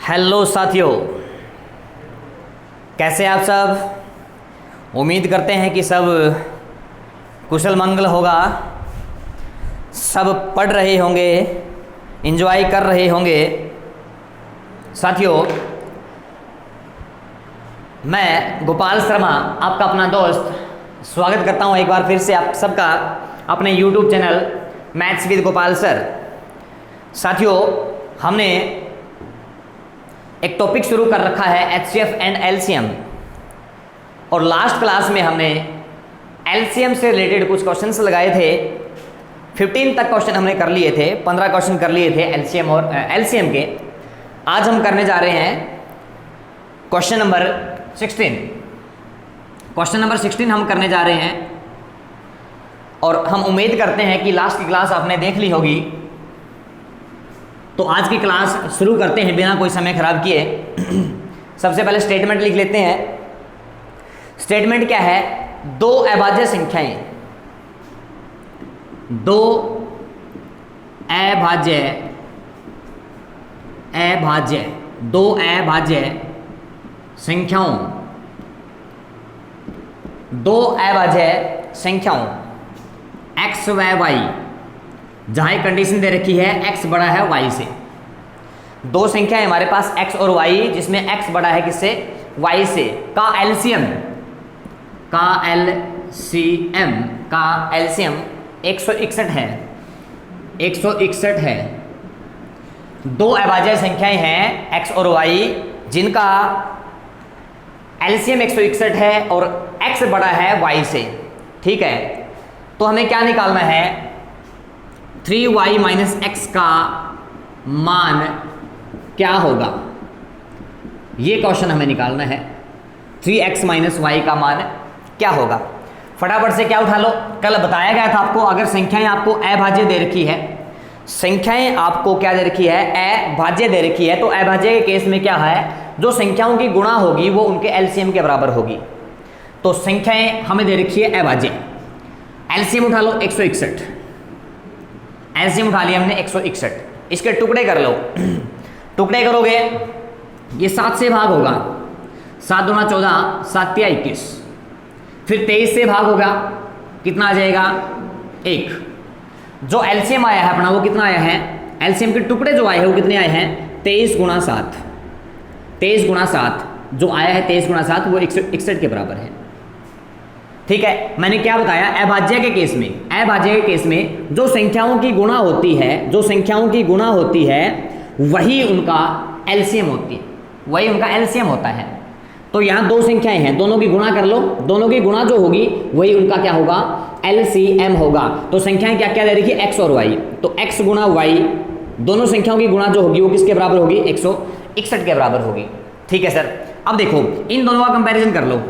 Hello साथियों, कैसे आप सब। उम्मीद करते हैं कि सब कुशल मंगल होगा, सब पढ़ रहे होंगे, एंजॉय कर रहे होंगे। साथियों, मैं गोपाल शर्मा, आपका अपना दोस्त, स्वागत करता हूं एक बार फिर से आप सबका अपने YouTube channel maths with Gopal sir. साथियों, हमने एक टॉपिक शुरू कर रखा है HCF एंड LCM, और लास्ट क्लास में हमने LCM से रिलेटेड कुछ क्वेश्चंस लगाए थे। 15 तक क्वेश्चन हमने कर लिए थे, 15 क्वेश्चन कर लिए थे LCM और LCM के। आज हम करने जा रहे हैं क्वेश्चन नंबर 16। क्वेश्चन नंबर 16 हम करने जा रहे हैं, और हम उम्मीद करते हैं कि लास्ट की क्लास आपने देख ली होगी। तो आज की क्लास शुरू करते हैं बिना कोई समय खराब किए। सबसे पहले स्टेटमेंट लिख लेते हैं। स्टेटमेंट क्या है? दो अभाज्य संख्याएं, दो अभाज्य संख्याओं, x व y, जहां एक कंडीशन दे रखी है x बड़ा है y से। दो संख्याएं हमारे पास x और y, जिसमें x बड़ा है किससे? y से। का एलसीएम 161 है। 161 है। दो अभाज्य संख्याएं हैं x और y, जिनका एलसीएम 161 है और x बड़ा है y से। ठीक है, तो हमें क्या निकालना है? 3y माइनस x का मान क्या होगा, ये क्वेश्चन हमें निकालना है। 3x माइनस y का मान क्या होगा? फटाफट से क्या उठा लो। कल बताया गया था आपको, अगर संख्याएं आपको अभाज्य दे रखी है, संख्याएं आपको क्या दे रखी है? अभाज्य दे रखी है। तो अभाज्य के केस में क्या है? जो संख्याओं की गुणा होगी वो उनके एलसीएम के बराबर होगी। तो संख्याएं हमें दे रखी है अभाज्य। एलसीएम उठा लो 161। एलसीएम उठा लिया हमने 161। इसके टुकड़े कर लो। टुकड़े करोगे, ये 7 से भाग होगा। 7 दूना 14, 7 तिया 21। फिर 23 से भाग होगा, कितना आ जाएगा? 1। जो एलसीएम आया है अपना वो कितना आया है? एलसीएम के टुकड़े जो आए हैं वो कितने आए हैं? 23 गुणा 7। 23 गुणा 7 जो आया है, 23 गुणा 7 वो 161 के बराबर है। ठीक है, मैंने क्या बताया? अभाज्य के केस में जो संख्याओं की गुणा होती है, वही उनका एलसीएम होता है। तो यहाँ दो संख्याएं हैं, दोनों की गुणा कर लो। दोनों की गुणा जो होगी वही उनका क्या होगा? एलसीएम होगा। तो संख्याएं क्या क्या दे रखी है? x और y। तो x गुणा y, दोनों संख्याओं की गुणा जो होगी वो किसके बराबर होगी? 161 के बराबर होगी। ठीक है सर, अब देखो इन दोनों का कंपैरिजन कर लो।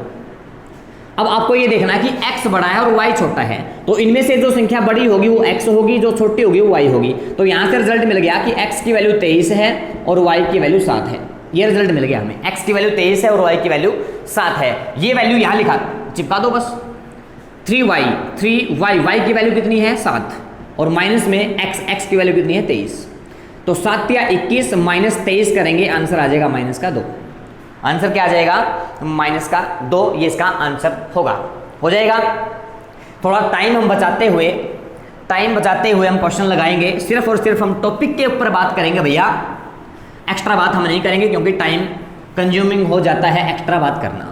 अब आपको ये देखना है कि x बड़ा है और y छोटा है, तो इनमें से जो संख्या बड़ी होगी वो x होगी, जो छोटी होगी वो y होगी। तो यहाँ से रिजल्ट मिल गया कि x की वैल्यू 23 है और y की वैल्यू 7 है। ये रिजल्ट मिल गया हमें, x की वैल्यू 23 है और y की वैल्यू 7 है। ये वैल्यू यहाँ लिखा, चिपका दो बस। 3y y की वैल्यू कितनी है? 7, और माइनस में x की वैल्यू कितनी है? 23। तो 7 तिया 21 माइनस 23 करेंगे, आंसर आ जाएगा माइनस का 2। आंसर क्या आ जाएगा? माइनस का 2। ये इसका आंसर होगा। हो जाएगा। थोड़ा टाइम बचाते हुए हम क्वेश्चन लगाएंगे। सिर्फ और सिर्फ हम टॉपिक के ऊपर बात करेंगे भैया, एक्स्ट्रा बात हम नहीं करेंगे, क्योंकि टाइम कंज्यूमिंग हो जाता है एक्स्ट्रा बात करना।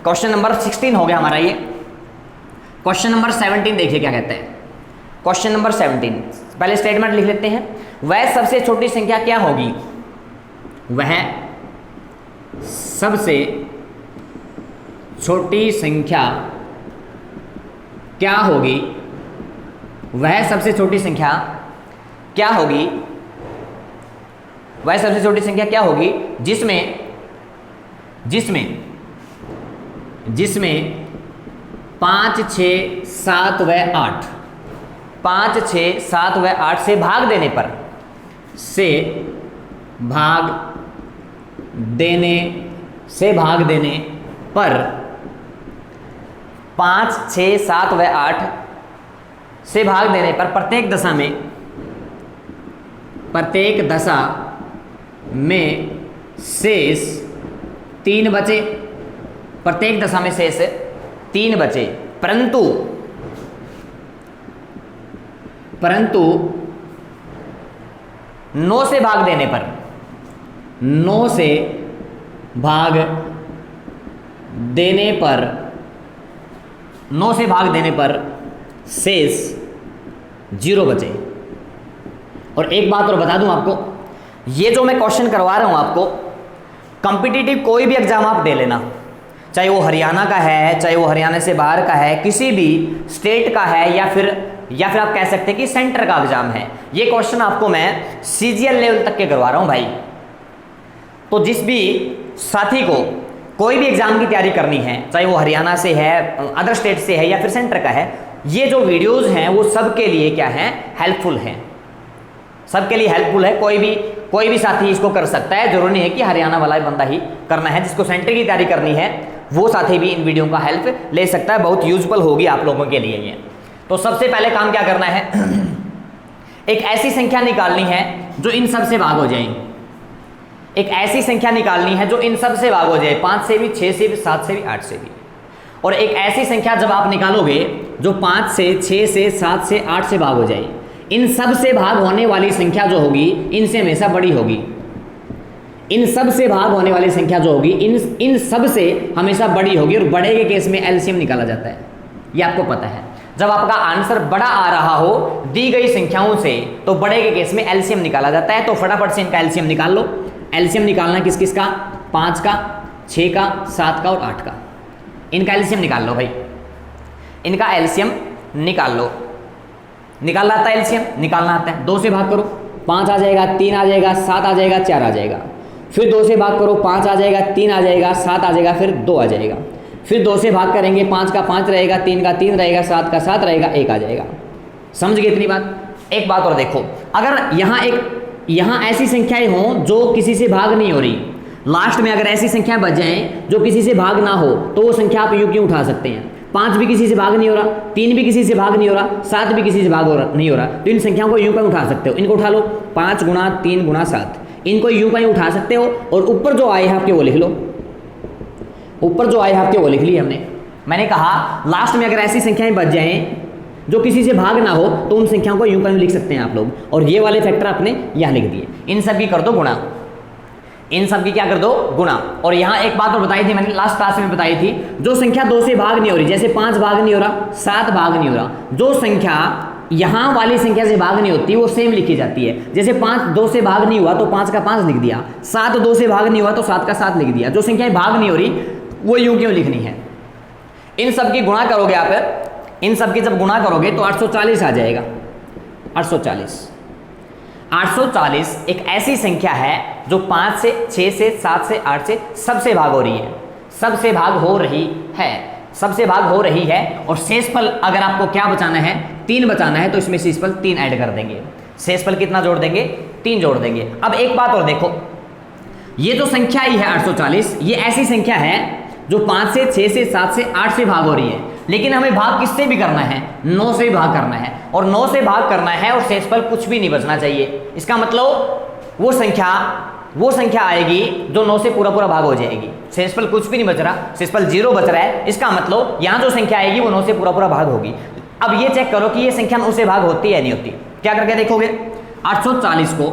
क्वेश्चन नंबर 16 हो गया हमारा ये। क्वेश्चन नंबर 17 देखिए क्या कहते हैं। क्वेश्चन नंबर 17, पहले स्टेटमेंट लिख लेते हैं। वह सबसे छोटी संख्या क्या होगी? वह सबसे छोटी संख्या क्या होगी? वह सबसे छोटी संख्या क्या होगी? वह सबसे छोटी संख्या क्या होगी जिसमें 5, 6, 7 व 8 5, 6, 7 व 8 से भाग देने पर 5, 6, 7 व 8 से भाग देने पर प्रत्येक दशा में प्रत्येक दशा में शेष 3 बचे, प्रत्येक दशा में शेष 3 बचे, परंतु 9 से भाग देने पर, 9 से भाग देने पर, 9 से भाग देने पर शेष 0 बचे। और एक बात और बता दूं आपको, ये जो मैं क्वेश्चन करवा रहा हूं आपको, कॉम्पिटिटिव कोई भी एग्जाम आप दे लेना, चाहे वो हरियाणा का है, चाहे वो हरियाणा से बाहर का है, किसी भी स्टेट का है, या फिर आप कह सकते हैं कि सेंटर का एग्जाम है, ये क्वेश्चन आपको मैं सीजीएल लेवल तक के करवा रहा हूं भाई। तो जिस भी साथी को कोई भी एग्जाम की तैयारी करनी है, चाहे वो हरियाणा से है, अदर स्टेट से है, या फिर सेंटर का है, ये जो वीडियोस हैं वो सबके लिए क्या है, हेल्पफुल हैं, सबके लिए हेल्पफुल है। कोई भी साथी इसको कर सकता है, जरूरी नहीं है कि हरियाणा वाला बंदा ही करना है। जिसको सेंटर की तैयारी करनी है वो साथी भी इन वीडियो का हेल्प ले सकता है, बहुत यूजफुल होगी आप लोगों के लिए ये। तो सबसे पहले काम क्या करना है, एक ऐसी संख्या निकालनी है जो इन सब से भाग हो जाए, एक ऐसी संख्या निकालनी है जो इन सब से भाग हो जाए, 5 से भी, 6 से भी, 7 से भी, 8 से भी। और एक ऐसी संख्या जब आप निकालोगे जो 5 से, 6 से, 7 से, 8 से भाग हो जाए, इन सब से भाग होने वाली संख्या जो होगी इनसे हमेशा बड़ी होगी। इन सब से भाग होने वाली संख्या जो होगी इन सब से हमेशा बड़ी होगी। और बड़े के केस में एलसीएम निकाला जाता है, ये आपको पता है। जब आपका आंसर बड़ा आ रहा हो दी गई संख्याओं से, तो बड़े के केस में एलसीएम निकाला जाता है। तो फटाफट से इनका एलसीएम निकाल लो। एलसीएम निकालना किस किस का, 5 का, 6 का, 7 का और 8 का। इनका एलसीएम निकाल लो भाई, इनका एलसीएम निकाल लो। निकालना आता है एलसीएम, निकालना आता है। 2 से भाग करो, 5 आ जाएगा, 3 आ जाएगा, 7 आ जाएगा, 4 आ जाएगा। फिर 2 से भाग करो, 5 आ जाएगा, 3 आ जाएगा, 7 आ जाएगा, फिर 2 आ जाएगा। फिर 2 से भाग करेंगे, 5 का 5 रहेगा, 3 का 3 रहेगा, 7 का 7 रहेगा, 1 आ जाएगा। समझ गए इतनी बात। एक बात और देखो, अगर यहाँ ऐसी संख्याएं हों जो किसी से भाग नहीं हो रही, लास्ट में अगर ऐसी संख्याएं बच जाएं जो किसी से भाग ना हो, तो वो संख्या आप यूं क्यों उठा सकते हैं। 5 भी किसी से भाग नहीं हो रहा, 3 भी किसी से भाग नहीं हो रहा, 7 भी किसी से भाग नहीं हो रहा, तो इन संख्याओं को यूं कहीं उठा सकते हो। इनको उठा लो, 5 गुणा 3 गुणा 7, इनको यूं कहीं उठा सकते हो। और ऊपर जो आए हैं आपके वो लिख लो, ऊपर जो आए हैं आपके वो लिख लिए हमने। मैंने कहा लास्ट में अगर ऐसी संख्याएं बच जाएं जो किसी से भाग ना हो, तो उन संख्याओं को यूं कहीं लिख सकते हैं आप लोग। और ये वाले फैक्टर आपने यहाँ लिख दिए। इन सब की कर दो गुणा, इन सब की क्या कर दो, गुणा। और यहाँ एक बात और बताई थी मैंने, लास्ट क्लास में बताई थी, जो संख्या 2 से भाग नहीं हो रही, जैसे 5 भाग नहीं हो रहा, 7 भाग नहीं हो रहा, जो संख्या यहाँ वाली संख्या से भाग नहीं होती वो सेम लिखी जाती है। जैसे 5 2 से भाग नहीं हुआ तो 5 का 5 लिख दिया, 7 2 से भाग नहीं हुआ तो 7 का 7 लिख दिया। जो संख्याएं भाग नहीं हो रही वो यूं क्यों लिखनी है। इन सब की गुणा करोगे आप, इन सब की जब गुणा करोगे तो 840 आ जाएगा। 840 एक ऐसी संख्या है जो 5 से, 6 से, 7 से, 8 से सबसे भाग हो रही है, सबसे भाग हो रही है, सबसे भाग हो रही है। और शेषफल अगर आपको क्या बचाना है, 3 बचाना है, तो इसमें शेषफल 3 ऐड कर देंगे। शेषफल कितना जोड़ देंगे, 3 जोड़ देंगे। अब एक बात और देखो, ये जो संख्या ही है 840, ये ऐसी संख्या है जो 5 से, 6 से, 7 से, 8 से भाग हो रही है, लेकिन हमें भाग किससे भी करना है, 9 से भाग करना है। और 9 से भाग करना है और शेषफल कुछ भी नहीं बचना चाहिए। इसका मतलब वो संख्या आएगी जो 9 से पूरा भाग हो जाएगी। शेषफल कुछ भी नहीं बच रहा, शेषफल 0 बच रहा है। इसका मतलब यहाँ जो संख्या आएगी वो 9 से पूरा भाग होगी। अब ये चेक करो कि ये संख्या 9 से भाग होती है नहीं होती। क्या करके देखोगे, 840 को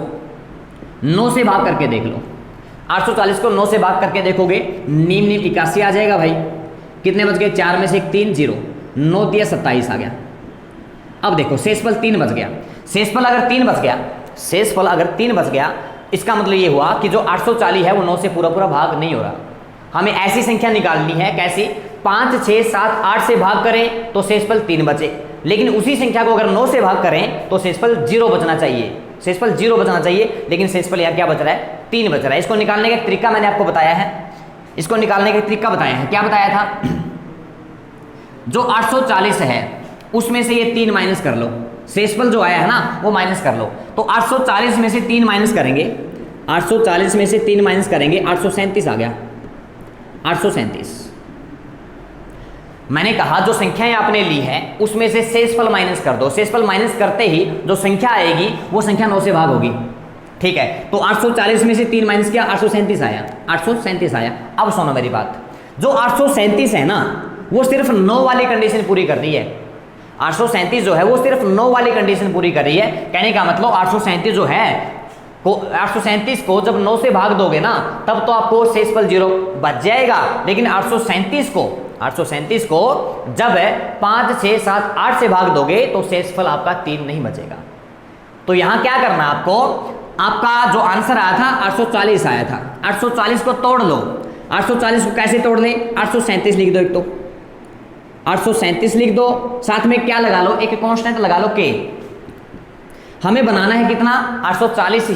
9 से भाग करके देख लो। 840 को 9 से भाग करके देखोगे, नीम 81 आ जाएगा भाई। कितने बच गए, 4 में से 1 3 0, 9 दिया 27 आ गया। अब देखो शेषफल 3 बच गया। शेषफल अगर 3 बच गया, शेषफल अगर 3 बच गया, इसका मतलब ये हुआ कि जो 840 है वो 9 से पूरा भाग नहीं हो रहा। हमें ऐसी संख्या निकालनी है, कैसी, 5 6 7 8 से भाग करें तो शेषफल 3 बचे, लेकिन उसी संख्या को अगर 9 से भाग करें तो शेषफल 0 बचना चाहिए। शेषफल 0 बचना चाहिए, लेकिन शेषफल यहाँ क्या बच रहा है, 3 बच रहा है। इसको निकालने का एक तरीका मैंने आपको बताया है, इसको निकालने का तरीका बताया है। क्या बताया था, जो 840 है उसमें से ये 3 माइनस कर लो, शेषफल जो आया है ना वो माइनस कर लो। तो 840 में से 3 माइनस करेंगे, 840 में से 3 माइनस करेंगे, 837 आ गया। 837 मैंने कहा जो संख्याएं आपने ली है उसमें से शेषफल माइनस कर दो। शेषफल माइनस करते ही जो संख्या आएगी वो संख्या 9 से भाग होगी। ठीक है, तो 840 में से 3 माइनस किया, 837 आया, 837 आया। अब सुनो मेरी बात, जो 837 है ना वो सिर्फ 9 वाली कंडीशन पूरी कर रही है। 837 जो है वो सिर्फ 9 वाली कंडीशन पूरी कर रही है। कहने का मतलब 837 जो है को 837 को जब 9 से भाग दोगे ना तब तो आपको शेषफल 0 बच जाएगा, लेकिन 837 को जब 5, 6, 7, 8 से भाग दोगे तो शेषफल आपका 3 नहीं बचेगा। तो यहां क्या करना है आपको, आपका जो आंसर आया था 840 आया था, 840 को तोड़ लो। 840 को कैसे तोड़ ले, 837 लिख दो, एक तो 837 लिख दो, साथ में क्या लगा लो, एक कांस्टेंट लगा लो के। हमें बनाना है कितना, 840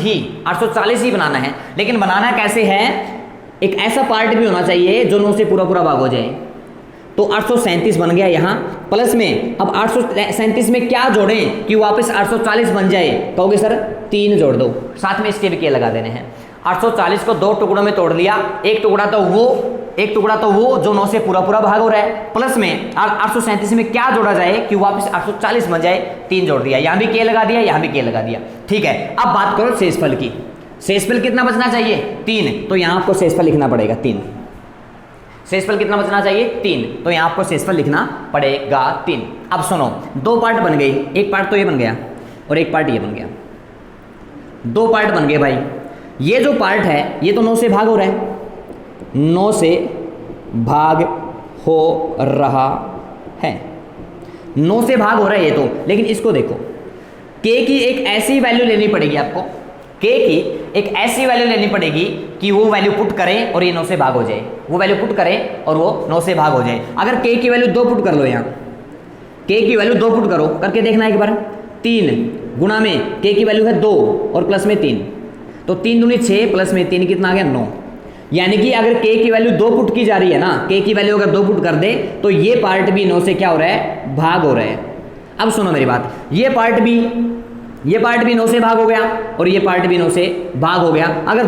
ही बनाना है, लेकिन बनाना कैसे है, एक ऐसा पार्ट भी होना चाहिए जो 9 से पूरा पूरा भाग हो जाए। तो 837 बन गया यहाँ, प्लस में अब 837 में क्या जोड़ें कि वापस 840 बन जाए, कहोगे सर 3 जोड़ दो, साथ में इसके भी के लगा देने हैं। 840 को 2 टुकड़ों में तोड़ लिया, एक टुकड़ा तो वो जो 9 से पूरा पूरा भाग हो रहा है, प्लस में 837 में क्या जोड़ा जाए कि वापस 840 बन जाए, 3 जोड़ दिया, यहाँ भी के लगा दिया, यहाँ भी के लगा दिया। ठीक है, अब बात करो शेषफल की। शेषफल कितना बचना चाहिए, 3, तो यहाँ आपको शेषफल लिखना पड़ेगा 3। शेषफल कितना बचना चाहिए, 3, तो यहाँ आपको शेषफल लिखना पड़ेगा 3। अब सुनो, 2 पार्ट बन गए, एक पार्ट तो ये बन गया और एक पार्ट ये बन गया, 2 पार्ट बन गए भाई। ये जो पार्ट है ये तो 9 से भाग हो रहा है, 9 से भाग हो रहा है, 9 से भाग हो रहा है ये तो, लेकिन इसको देखो, के की एक ऐसी वैल्यू लेनी पड़ेगी आपको, के की एक ऐसी वैल्यू लेनी पड़ेगी कि वो वैल्यू पुट करें और ये 9 से भाग हो जाए, वो वैल्यू पुट करें और वो 9 से भाग हो जाए। अगर के की वैल्यू 2 पुट कर लो, यहाँ के की वैल्यू 2 पुट करो, करके देखना एक बार, 3 गुणा में के की वैल्यू है 2 और प्लस में 3, तो 3 दूनी 6 प्लस में 3 कितना आ गया, 9। यानी कि अगर के की वैल्यू 2 पुट की जा रही है ना, के की वैल्यू अगर 2 पुट कर दे तो ये पार्ट भी 9 से क्या हो रहा है, भाग हो रहा है। अब सुनो मेरी बात, ये पार्ट भी 9 से भाग हो गया और ये पार्ट भी 9 से भाग हो गया। अगर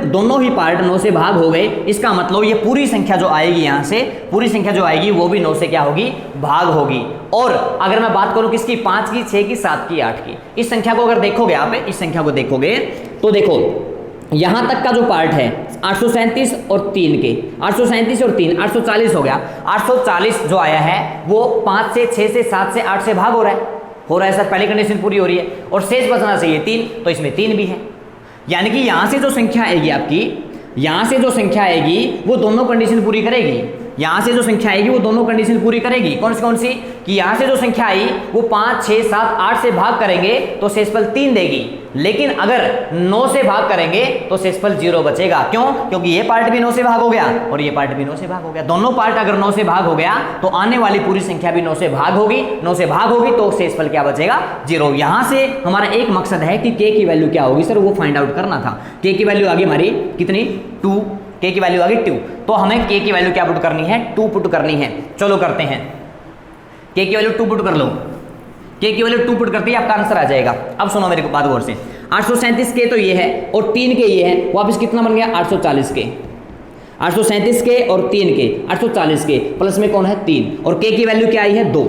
दोनों ही पार्ट 9 से भाग हो गए, इसका मतलब ये पूरी संख्या जो आएगी यहाँ से, पूरी संख्या जो आएगी वो भी 9 से क्या होगी, भाग होगी। और अगर मैं बात करूं किसकी, 5 की, 6 की, 7 की, 8 की, इस संख्या को अगर देखोगे आप, इस संख्या को देखोगे तो देखो यहां तक का जो पार्ट है 837 और 3 के, 837 और 3, 840 हो गया। 840 जो आया है वो 5 से, 6 से, 7 से, 8 से भाग हो रहा है सर, पहली कंडीशन पूरी हो रही है और शेष बचना चाहिए 3, तो इसमें 3 भी है। यानी कि यहां से जो संख्या आएगी आपकी, यहां से जो संख्या आएगी वो दोनों कंडीशन पूरी करेगी, यहां से जो संख्या आएगी वो दोनों कंडीशन पूरी करेगी। कौन सी कि यहां से जो संख्या आई वो 5, 6, 7, 8 से भाग करेंगे तो शेषफल 3 देगी, लेकिन अगर 9 से भाग करेंगे तो शेषफल 0 बचेगा। क्यों, क्योंकि ये पार्ट भी 9 से भाग हो गया और ये पार्ट भी 9 से भाग हो गया। दोनों पार्ट अगर 9 से भाग हो गया तो आने वाली पूरी संख्या भी 9 से भाग होगी, 9 से भाग होगी तो शेषफल क्या बचेगा, 0। यहां से हमारा एक मकसद है कि के की वैल्यू क्या होगी सर, वो फाइंड आउट करना था। के की वैल्यू आगे हमारी कितनी, 2, के की वैल्यू आ गई 2, तो हमें के की वैल्यू क्या पुट करनी है, 2 पुट करनी है। चलो करते हैं, के की वैल्यू 2 पुट कर लो, के की वैल्यू 2 पुट करते ही आपका आंसर आ जाएगा। अब सुनो मेरे को बात गौर से, 837 के तो ये है और 3 के ये है, वापस कितना बन गया, 840 के, 837 के और 3 के, 840 के, प्लस में कौन है 3, और के की वैल्यू क्या आई है 2,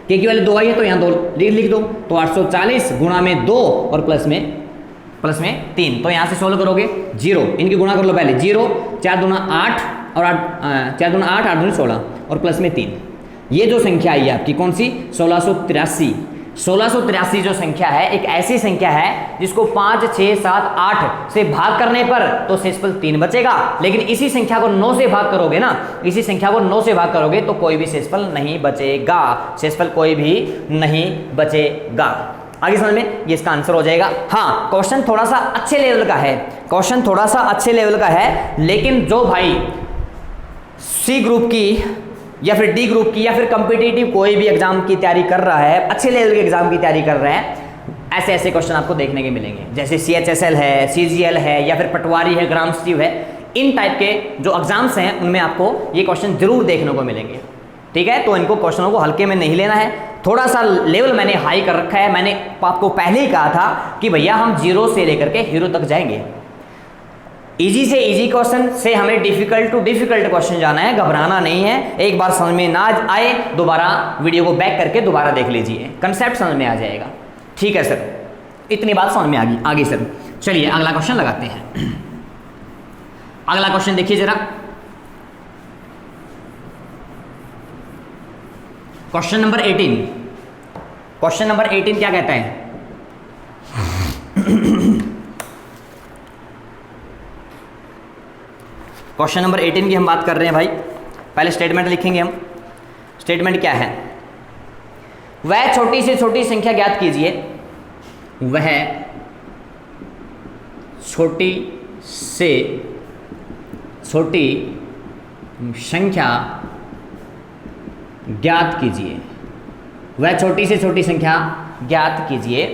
के की वैल्यू 2 आई है तो यहाँ 2 लिख दो, तो 840 गुणा में 2 और प्लस में 3, तो यहाँ से सोल्व करोगे 0, इनकी गुणा कर लो पहले, 0, 4 दूना 8 और 4 दूना 8, 8 दूनी 16 और प्लस में 3। ये जो संख्या आई है आपकी कौन सी, 1683। 1683 जो संख्या है एक ऐसी संख्या है जिसको 5, 6, 7, 8 से भाग करने पर तो शेषफल 3 बचेगा, लेकिन इसी संख्या को 9 से भाग करोगे ना, इसी संख्या को 9 से भाग करोगे तो कोई भी शेषफल नहीं बचेगा, शेषफल कोई भी नहीं बचेगा। आगे समझ में, ये इसका आंसर हो जाएगा। हाँ, क्वेश्चन थोड़ा सा अच्छे लेवल का है, क्वेश्चन थोड़ा सा अच्छे लेवल का है, लेकिन जो भाई सी ग्रुप की या फिर डी ग्रुप की या फिर कॉम्पिटिटिव कोई भी एग्जाम की तैयारी कर रहा है, अच्छे लेवल के एग्जाम की तैयारी कर रहे हैं, ऐसे ऐसे क्वेश्चन आपको देखने के मिलेंगे। जैसे CHSL है, CGL है या फिर पटवारी है, ग्राम सचिव है, इन टाइप के जो एग्जाम्स हैं उनमें आपको ये क्वेश्चन जरूर देखने को मिलेंगे। ठीक है, तो इनको क्वेश्चनों को हल्के में नहीं लेना है, थोड़ा सा लेवल मैंने हाई कर रखा है। मैंने आपको पहले ही कहा था कि भैया हम 0 से लेकर के हीरो तक जाएंगे, इजी से इजी क्वेश्चन से हमें डिफिकल्ट टू डिफिकल्ट क्वेश्चन जाना है, घबराना नहीं है। एक बार समझ में ना आए दोबारा वीडियो को बैक करके दोबारा देख लीजिए, कंसेप्ट समझ में आ जाएगा। ठीक है सर, इतनी बात समझ में आ गई। आगे सर चलिए अगला क्वेश्चन लगाते हैं। अगला क्वेश्चन देखिए जरा, क्वेश्चन नंबर 18। क्वेश्चन नंबर 18 क्या कहता है? क्वेश्चन नंबर 18 की हम बात कर रहे हैं भाई। पहले स्टेटमेंट लिखेंगे हम। स्टेटमेंट क्या है? वह छोटी से छोटी संख्या ज्ञात कीजिए, वह छोटी से छोटी संख्या ज्ञात कीजिए, वह छोटी से छोटी संख्या ज्ञात कीजिए,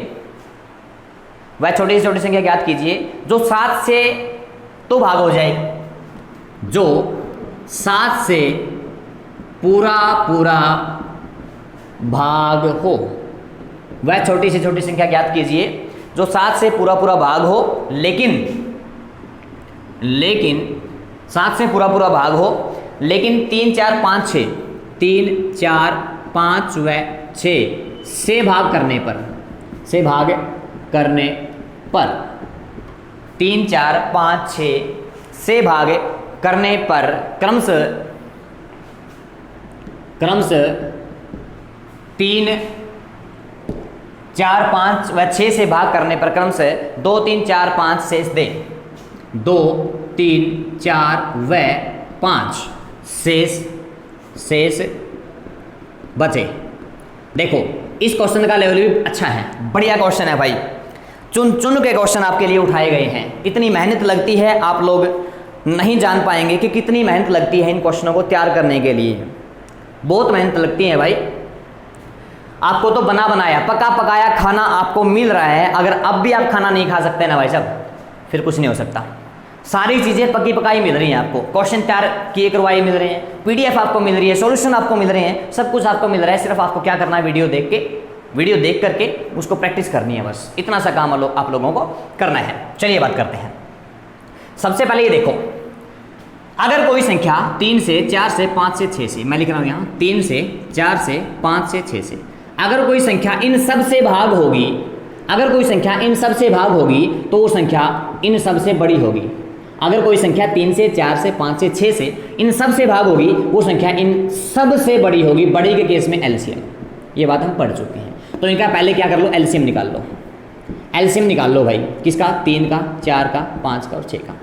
वह छोटी से छोटी संख्या ज्ञात कीजिए जो 7 से तो भाग हो जाए, जो 7 से पूरा पूरा भाग हो। वह छोटी से छोटी संख्या ज्ञात कीजिए जो 7 से पूरा पूरा भाग हो, लेकिन 7 से पूरा पूरा भाग हो, लेकिन 3, 4, 5, 6 3, 4, 5 व 6 से भाग करने पर 3, 4, 5, 6 से भाग करने पर क्रमशः 3, 4, 5 व 6 से भाग करने पर क्रमशः 2, 3, 4, 5 शेष दे। 2, 3, 4 व 5 शेष बचे। देखो इस क्वेश्चन का लेवल भी अच्छा है, बढ़िया क्वेश्चन है भाई। चुन चुन के क्वेश्चन आपके लिए उठाए गए हैं। इतनी मेहनत लगती है, आप लोग नहीं जान पाएंगे कि कितनी मेहनत लगती है इन क्वेश्चनों को तैयार करने के लिए। बहुत मेहनत लगती है भाई। आपको तो बना बनाया पका पकाया खाना आपको मिल रहा है। अगर अब भी आप खाना नहीं खा सकते ना भाई साहब, फिर कुछ नहीं हो सकता। सारी चीज़ें पकी पकाई मिल रही हैं आपको, क्वेश्चन तैयार किए करवाए मिल रहे हैं, पीडीएफ आपको मिल रही है, सॉल्यूशन आपको मिल रहे हैं, सब कुछ आपको मिल रहा है। सिर्फ आपको क्या करना है, वीडियो देख करके उसको प्रैक्टिस करनी है, बस इतना सा काम आप लोगों को करना है। चलिए बात करते हैं। सबसे पहले ये देखो, अगर कोई संख्या 3 से 4 से 5 से 6 से, मैं लिख रहा हूँ यहाँ 3 से 4 से 5 से 6 से, अगर कोई संख्या इन सब से भाग होगी, अगर कोई संख्या इन सब से भाग होगी तो वो संख्या इन सब से बड़ी होगी। अगर कोई संख्या 3 से 4 से 5 से 6 से इन सब से भाग होगी, वो संख्या इन सब से बड़ी होगी। बड़ी के केस में एलसीएम, ये बात हम पढ़ चुके हैं। तो इनका पहले क्या कर लो, एलसीएम निकाल लो। एलसीएम निकाल लो भाई, किसका? 3 का, 4 का, 5 का और 6 का।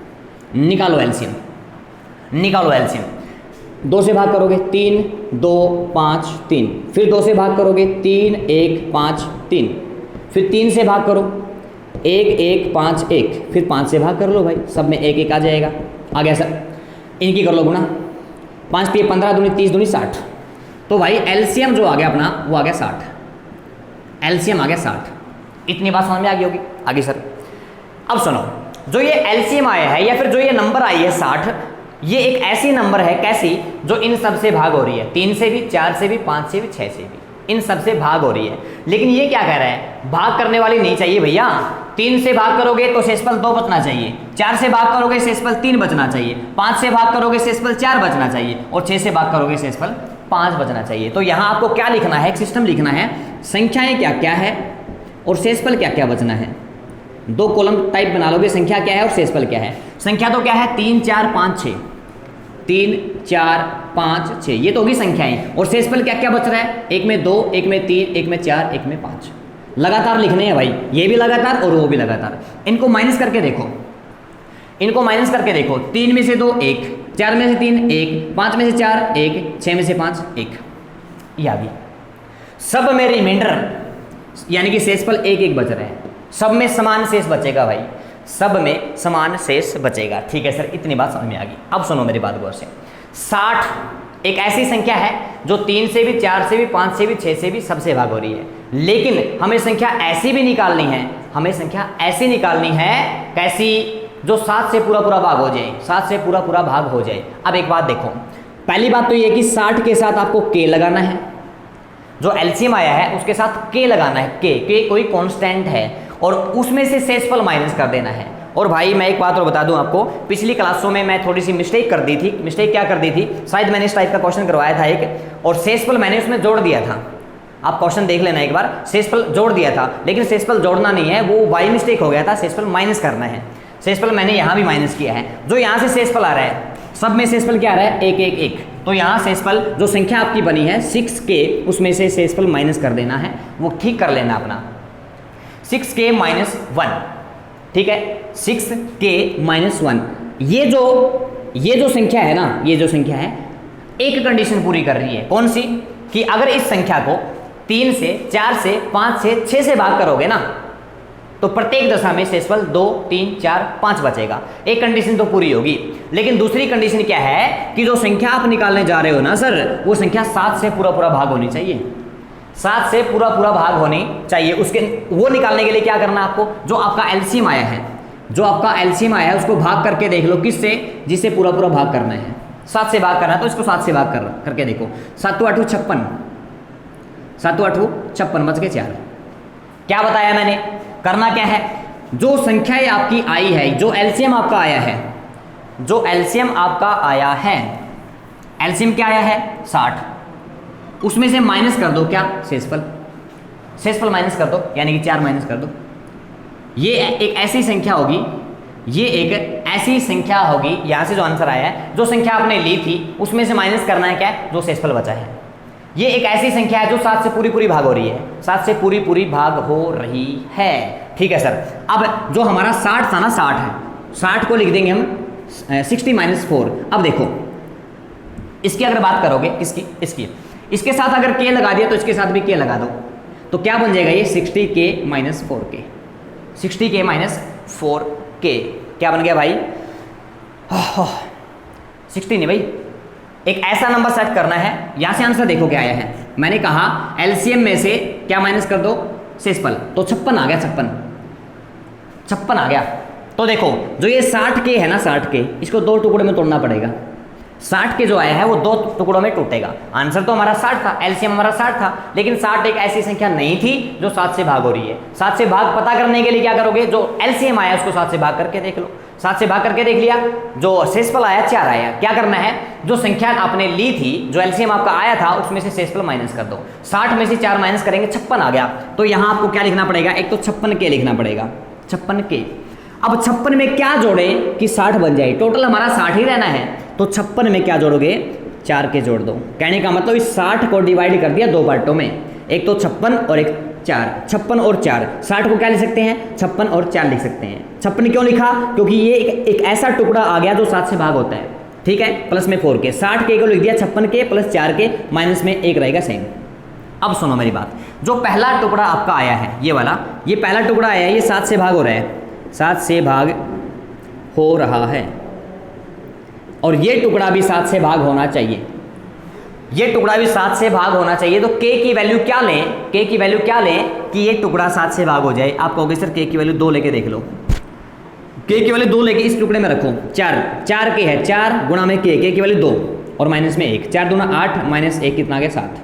निकालो एलसीएम, निकालो एलसीएम। 2 से भाग करोगे 3, 2, 5, 3, फिर 2 से भाग करोगे 3, 1, 5, 3, फिर 3 से भाग करो 1, 1, 5, 1, फिर 5 से भाग कर लो भाई, सब में 1, 1 आ जाएगा। आ गया सर, इनकी कर लो गुना। 5 3 15 दूनी 30 दूनी 60। तो भाई एलसीएम जो आ गया अपना वो आ गया 60। एलसीएम आ गया 60। इतनी बात समझ में आ गई होगी। आगे सर, अब सुनो, जो ये एलसीएम आया है या फिर जो ये नंबर आई है 60, ये एक ऐसी नंबर है, कैसी, जो इन सब से भाग हो रही है। 3 से भी, 4 से भी, 5 से भी, 6 से भी, इन सब से भाग हो रही है। लेकिन ये क्या कह रहा है, भाग करने वाली नहीं चाहिए भैया। 3 से भाग करोगे तो शेषफल 2 बचना चाहिए, 4 से भाग करोगे शेषफल 3 बचना चाहिए, 5 से भाग करोगे शेषफल 4 बचना चाहिए, और 6 से भाग करोगे शेषफल 5 बचना चाहिए। तो यहाँ आपको क्या लिखना है, एक सिस्टम लिखना है, संख्याएं क्या क्या है और शेषफल क्या क्या बचना है। 2 कॉलम टाइप बना लोगे, संख्या क्या है और शेषफल क्या है। संख्या तो क्या है, 3, 4, 5, 6, 3, 4, 5, 6, ये तो होगी संख्याएं। और शेषफल क्या क्या बच रहा है, एक में 2, एक में 3, एक में 4, एक में 5। लगातार लिखने हैं भाई, ये भी लगातार और वो भी लगातार। इनको माइनस करके देखो, इनको माइनस करके देखो। 3 में से 2 1, 4 में से 3 1, 5 में से 4 1, 6 में से 5 1, ये आ गई। सब में रिमाइंडर यानी कि शेषफल 1 1 बच रहे हैं। सब में समान शेष बचेगा भाई, सब में समान शेष बचेगा। ठीक है सर, इतनी बात समझ में आ गई। अब सुनो मेरी बात गौर से। 60 एक ऐसी संख्या है जो 3 से भी, 4 से भी, 5 से भी, 6 से भी सबसे भाग हो रही है। लेकिन हमें संख्या ऐसी भी निकालनी है, हमें संख्या ऐसी निकालनी है, कैसी, जो 7 से पूरा पूरा भाग हो जाए, 7 से पूरा पूरा भाग हो जाए। अब एक बात देखो, पहली बात तो ये कि 60 के साथ आपको के लगाना है, जो एलसीएम आया है उसके साथ के लगाना है। के कोई कांस्टेंट है और उसमें से शेषफल माइनस कर देना है। और भाई मैं एक बात और बता दूं आपको, पिछली क्लासों में मैं थोड़ी सी मिस्टेक कर दी थी। मिस्टेक क्या कर दी थी, शायद मैंने इस टाइप का क्वेश्चन करवाया था एक, और शेषफल मैंने उसमें जोड़ दिया था। आप क्वेश्चन देख लेना एक बार, शेषफल जोड़ दिया था लेकिन शेषफल जोड़ना नहीं है, वो बाई मिस्टेक हो गया था, शेषफल माइनस करना है। शेषफल मैंने यहाँ भी माइनस किया है। जो यहाँ से शेषफल आ रहा है, सब में शेषफल क्या आ रहा है, 1 1 1, तो यहाँ शेषफल जो संख्या आपकी बनी है 6k, उसमें से शेषफल माइनस कर देना है, वो ठीक कर लेना अपना। 6k - 1, ठीक है, 6k - 1। ये जो संख्या है ना, ये जो संख्या है एक कंडीशन पूरी कर रही है। कौन सी? कि अगर इस संख्या को 3 से 4 से 5 से 6 से भाग करोगे ना, तो प्रत्येक दशा में शेषफल 2 3 4 5 बचेगा। एक कंडीशन तो पूरी होगी, लेकिन दूसरी कंडीशन क्या है कि जो संख्या आप निकालने जा रहे हो ना सर, वो संख्या 7 से पूरा भाग होनी चाहिए। 7 से पूरा भाग होनी चाहिए। उसके वो निकालने के लिए क्या करना है आपको, जो आपका एलसीएम आया है, जो आपका एलसीएम आया है उसको भाग करके देख लो, किससे? जिससे पूरा भाग करना है। 7 से भाग करना है तो इसको 7 से भाग करके देखो। 7 8 56, 7 8 56 बच गए 4। क्या बताया मैंने? करना क्या है, जो संख्याएं आपकी आई है, जो एलसीएम आपका आया है, जो एलसीएम आपका आया है, एलसीएम क्या आया है 60, उसमें से माइनस कर दो क्या, शेषफल माइनस कर दो, यानी कि 4 माइनस कर दो। ये एक ऐसी संख्या होगी, ये एक ऐसी संख्या होगी, यहां से जो आंसर आया है, जो संख्या आपने ली थी उसमें से माइनस करना है क्या, जो शेषफल बचा है। ये एक ऐसी संख्या है जो 7 से पूरी भाग हो रही है, 7 से पूरी भाग हो रही है। ठीक है सर। अब जो हमारा 60 था ना, 60 है, 60 को लिख देंगे हम 60 - 4। अब देखो इसकी अगर बात करोगे, इसकी इसके साथ अगर k लगा दिया तो इसके साथ भी k लगा दो, तो क्या बन जाएगा ये 60k - 4k, 60k - 4k। क्या बन गया भाई? 60 नहीं भाई, एक ऐसा नंबर सेट करना है। यहां से आंसर देखो क्या आया है, मैंने कहा एलसीएम में से क्या माइनस कर दो, शेषफल, तो 56 आ गया, 56 आ गया। तो देखो जो ये 60k है ना, 60k, इसको 2 टुकड़े में तोड़ना पड़ेगा। 60k जो आया है वो 2 टुकड़ों में टूटेगा। आंसर तो हमारा 60 था, एलसीएम हमारा 60 था, लेकिन 60 एक ऐसी संख्या नहीं थी जो 7 से भाग हो रही है। 7 से भाग पता करने के लिए क्या करोगे, जो एलसीएम आया उसको 7 से भाग करके देख लो। 7 से भाग करके देख लिया, जो शेषफल आया 4 आया। क्या करना है, जो संख्या आपने ली थी, जो एलसीएम आपका आया था, उसमें से शेषफल माइनस कर दो। 60 में से 4 माइनस करेंगे, 56 आ गया। तो यहाँ आपको क्या लिखना पड़ेगा, एक तो 56k लिखना पड़ेगा, 56k। अब 56 में क्या जोड़े कि 60 बन जाए, टोटल हमारा 60 ही रहना है, तो 56 में क्या जोड़ोगे, 4k जोड़ दो। कहने का मतलब इस 60 को डिवाइड कर दिया 2 पार्टों में, एक तो 56 और एक 4, 56 और 4। 60 को क्या लिख सकते हैं, 56 और 4 लिख सकते हैं। 56 क्यों लिखा, क्योंकि ये एक ऐसा टुकड़ा आ गया जो 7 से भाग होता है, ठीक है, प्लस में 4k। 60k को लिख दिया 56k प्लस 4k, माइनस में 1 रहेगा सेम। अब सुनो मेरी बात, जो पहला टुकड़ा आपका आया है, ये वाला, ये पहला टुकड़ा आया है, ये 7 से भाग हो रहा है, 7 से भाग हो रहा है, और ये टुकड़ा भी 7 से भाग होना चाहिए, ये टुकड़ा भी 7 से भाग होना चाहिए। तो k की वैल्यू क्या लें, k की वैल्यू क्या लें कि ये टुकड़ा 7 से भाग हो जाए। आप कहोगे सर k की वैल्यू 2 लेके देख लो, k की वैल्यू 2 लेके इस टुकड़े में रखो। 4 k है, 4 गुणा में k की वैल्यू 2 और माइनस में 1, 4 दूना 8 माइनस 1 कितना आ गया, 7।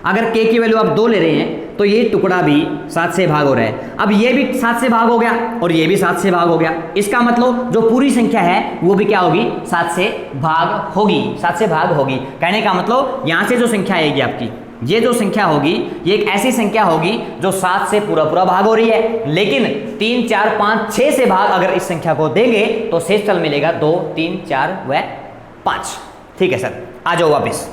अगर k की वैल्यू आप 2 ले रहे हैं तो ये टुकड़ा भी 7 से भाग हो रहा है। अब ये भी 7 से भाग हो गया और ये भी 7 से भाग हो गया। इसका मतलब जो पूरी संख्या है वो भी क्या होगी, 7 से भाग होगी, 7 से भाग होगी। कहने का मतलब यहाँ से जो संख्या आएगी आपकी, ये जो संख्या होगी, ये एक ऐसी संख्या होगी जो 7 से पूरा भाग हो रही है, लेकिन 3 4 5 6 से भाग अगर इस संख्या को देंगे तो शेषफल मिलेगा 2 3 4 व 5। ठीक है सर, आ जाओ वापिस।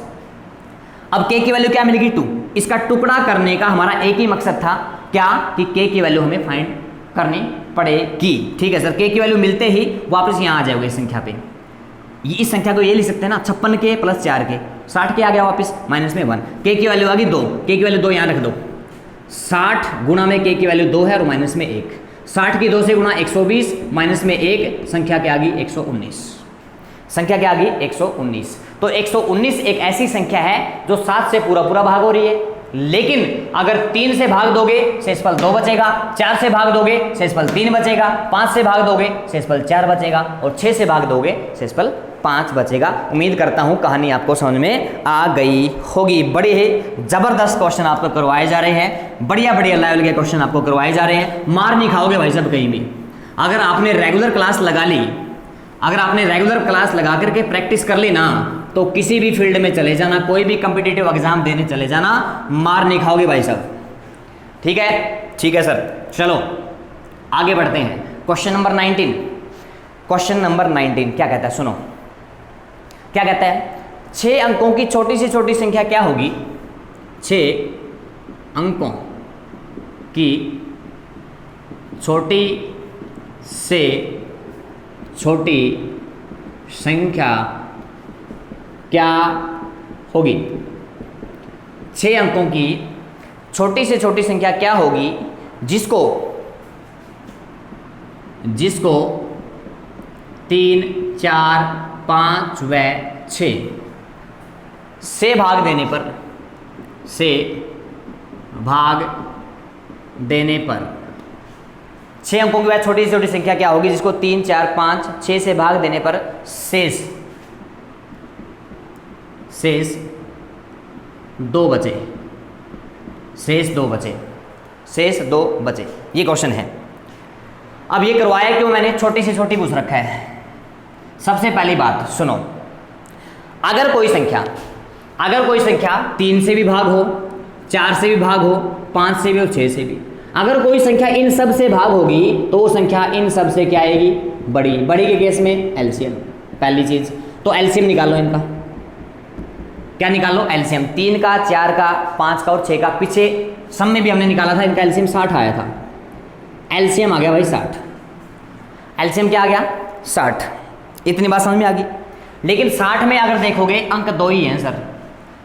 अब k की वैल्यू क्या मिलेगी, 2। इसका टुकड़ा करने का हमारा एक ही मकसद था, क्या, कि k की वैल्यू हमें फाइंड करनी पड़ेगी। ठीक है सर, k की वैल्यू मिलते ही वापस यहाँ आ जाओगे इस संख्या पे। इस संख्या को ये लिख सकते हैं ना, 56k प्लस 4k, 60k आ गया वापस, माइनस में 1, k की वैल्यू आ गई 2, k की वैल्यू 2 यहाँ रख दो। 60 गुणा में k की वैल्यू 2 है और माइनस में 1, 60 की 2 से गुणा 120, माइनस में 1, संख्या क्या आ गई 119, संख्या क्या आ गई 119। तो 119 एक ऐसी संख्या है जो 7 से पूरा भाग हो रही है, लेकिन अगर 3 से भाग दोगे शेषफल 2 बचेगा, 4 से भाग दोगे शेषफल 3 बचेगा, 5 से भाग दोगे शेषफल 4 बचेगा और 6 से भाग दोगे शेषफल 5 बचेगा। उम्मीद करता हूं कहानी आपको समझ में आ गई होगी। बड़े ही जबरदस्त क्वेश्चन आपको करवाए जा रहे हैं, बढ़िया लेवल के क्वेश्चन आपको करवाए जा रहे हैं। मार नहीं खाओगे भाई साहब कहीं भी। अगर आपने रेगुलर क्लास लगा ली, अगर आपने रेगुलर क्लास लगा करके प्रैक्टिस कर ली ना, तो किसी भी फील्ड में चले जाना, कोई भी कॉम्पिटिटिव एग्जाम देने चले जाना, मार नहीं खाओगे भाई साहब। ठीक है, ठीक है सर। चलो आगे बढ़ते हैं। क्वेश्चन नंबर 19, क्वेश्चन नंबर 19 क्या कहता है, सुनो क्या कहता है। 6 अंकों की छोटी से छोटी संख्या क्या होगी? 6 अंकों की छोटी से छोटी संख्या क्या होगी? 6 अंकों की छोटी से छोटी संख्या क्या होगी जिसको 3, 4, 5 व 6 से भाग देने पर 6 अंकों की वह छोटी से छोटी संख्या क्या होगी जिसको 3, 4, 5, 6 से भाग देने पर शेष 2 बचे। शेष 2 बचे। ये क्वेश्चन है। अब ये करवाया क्यों मैंने? छोटी से छोटी पूछ रखा है। सबसे पहली बात सुनो, अगर कोई संख्या 3 से भी भाग हो, 4 से भी भाग हो, 5 से भी और 6 से भी, अगर कोई संख्या इन सब से भाग होगी तो वो संख्या इन सब से क्या आएगी? बड़ी के केस में एलसीएम। पहली चीज तो एलसीएम निकालो इनका। क्या निकालो? एलसीएम। 3 का, 4 का, 5 का और 6 का। पीछे सम में भी हमने निकाला था, इनका एलसीएम 60 आया था। एलसीएम आ गया भाई 60। एलसीएम क्या आ गया? 60। इतनी बात समझ में आ गई। लेकिन 60 में अगर देखोगे अंक 2 ही हैं सर।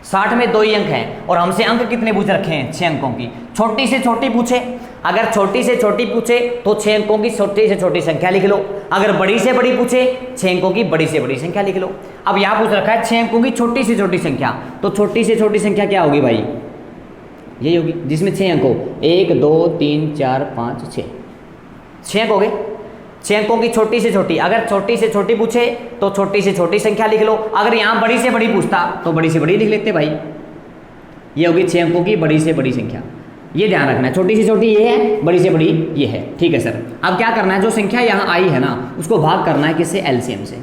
60 में 2 ही अंक हैं और हमसे अंक कितने पूछ रखे हैं? 6 अंकों की। छोटी से छोटी पूछे, अगर छोटी से छोटी पूछे तो 6 अंकों की छोटी से छोटी संख्या लिख लो। अगर बड़ी से बड़ी पूछे 6 अंकों की बड़ी से बड़ी संख्या लिख लो। अब यहाँ पूछ रखा है 6 अंकों की छोटी से छोटी संख्या, तो छोटी से छोटी संख्या क्या होगी भाई? यही होगी जिसमें 6 अंक हो। 1, 2, 3, 4, 5, 6 अंक हो गए। 6 अंकों की छोटी से छोटी, अगर छोटी से छोटी पूछे तो छोटी से छोटी संख्या लिख लो। अगर यहाँ बड़ी से बड़ी पूछता तो बड़ी से बड़ी लिख लेते भाई। ये होगी 6 अंकों की बड़ी से बड़ी संख्या। ये ध्यान रखना है, छोटी से छोटी ये है, बड़ी से बड़ी ये है। ठीक है सर। अब क्या करना है, जो संख्या यहाँ आई है ना उसको भाग करना है किससे? एलसीएम से।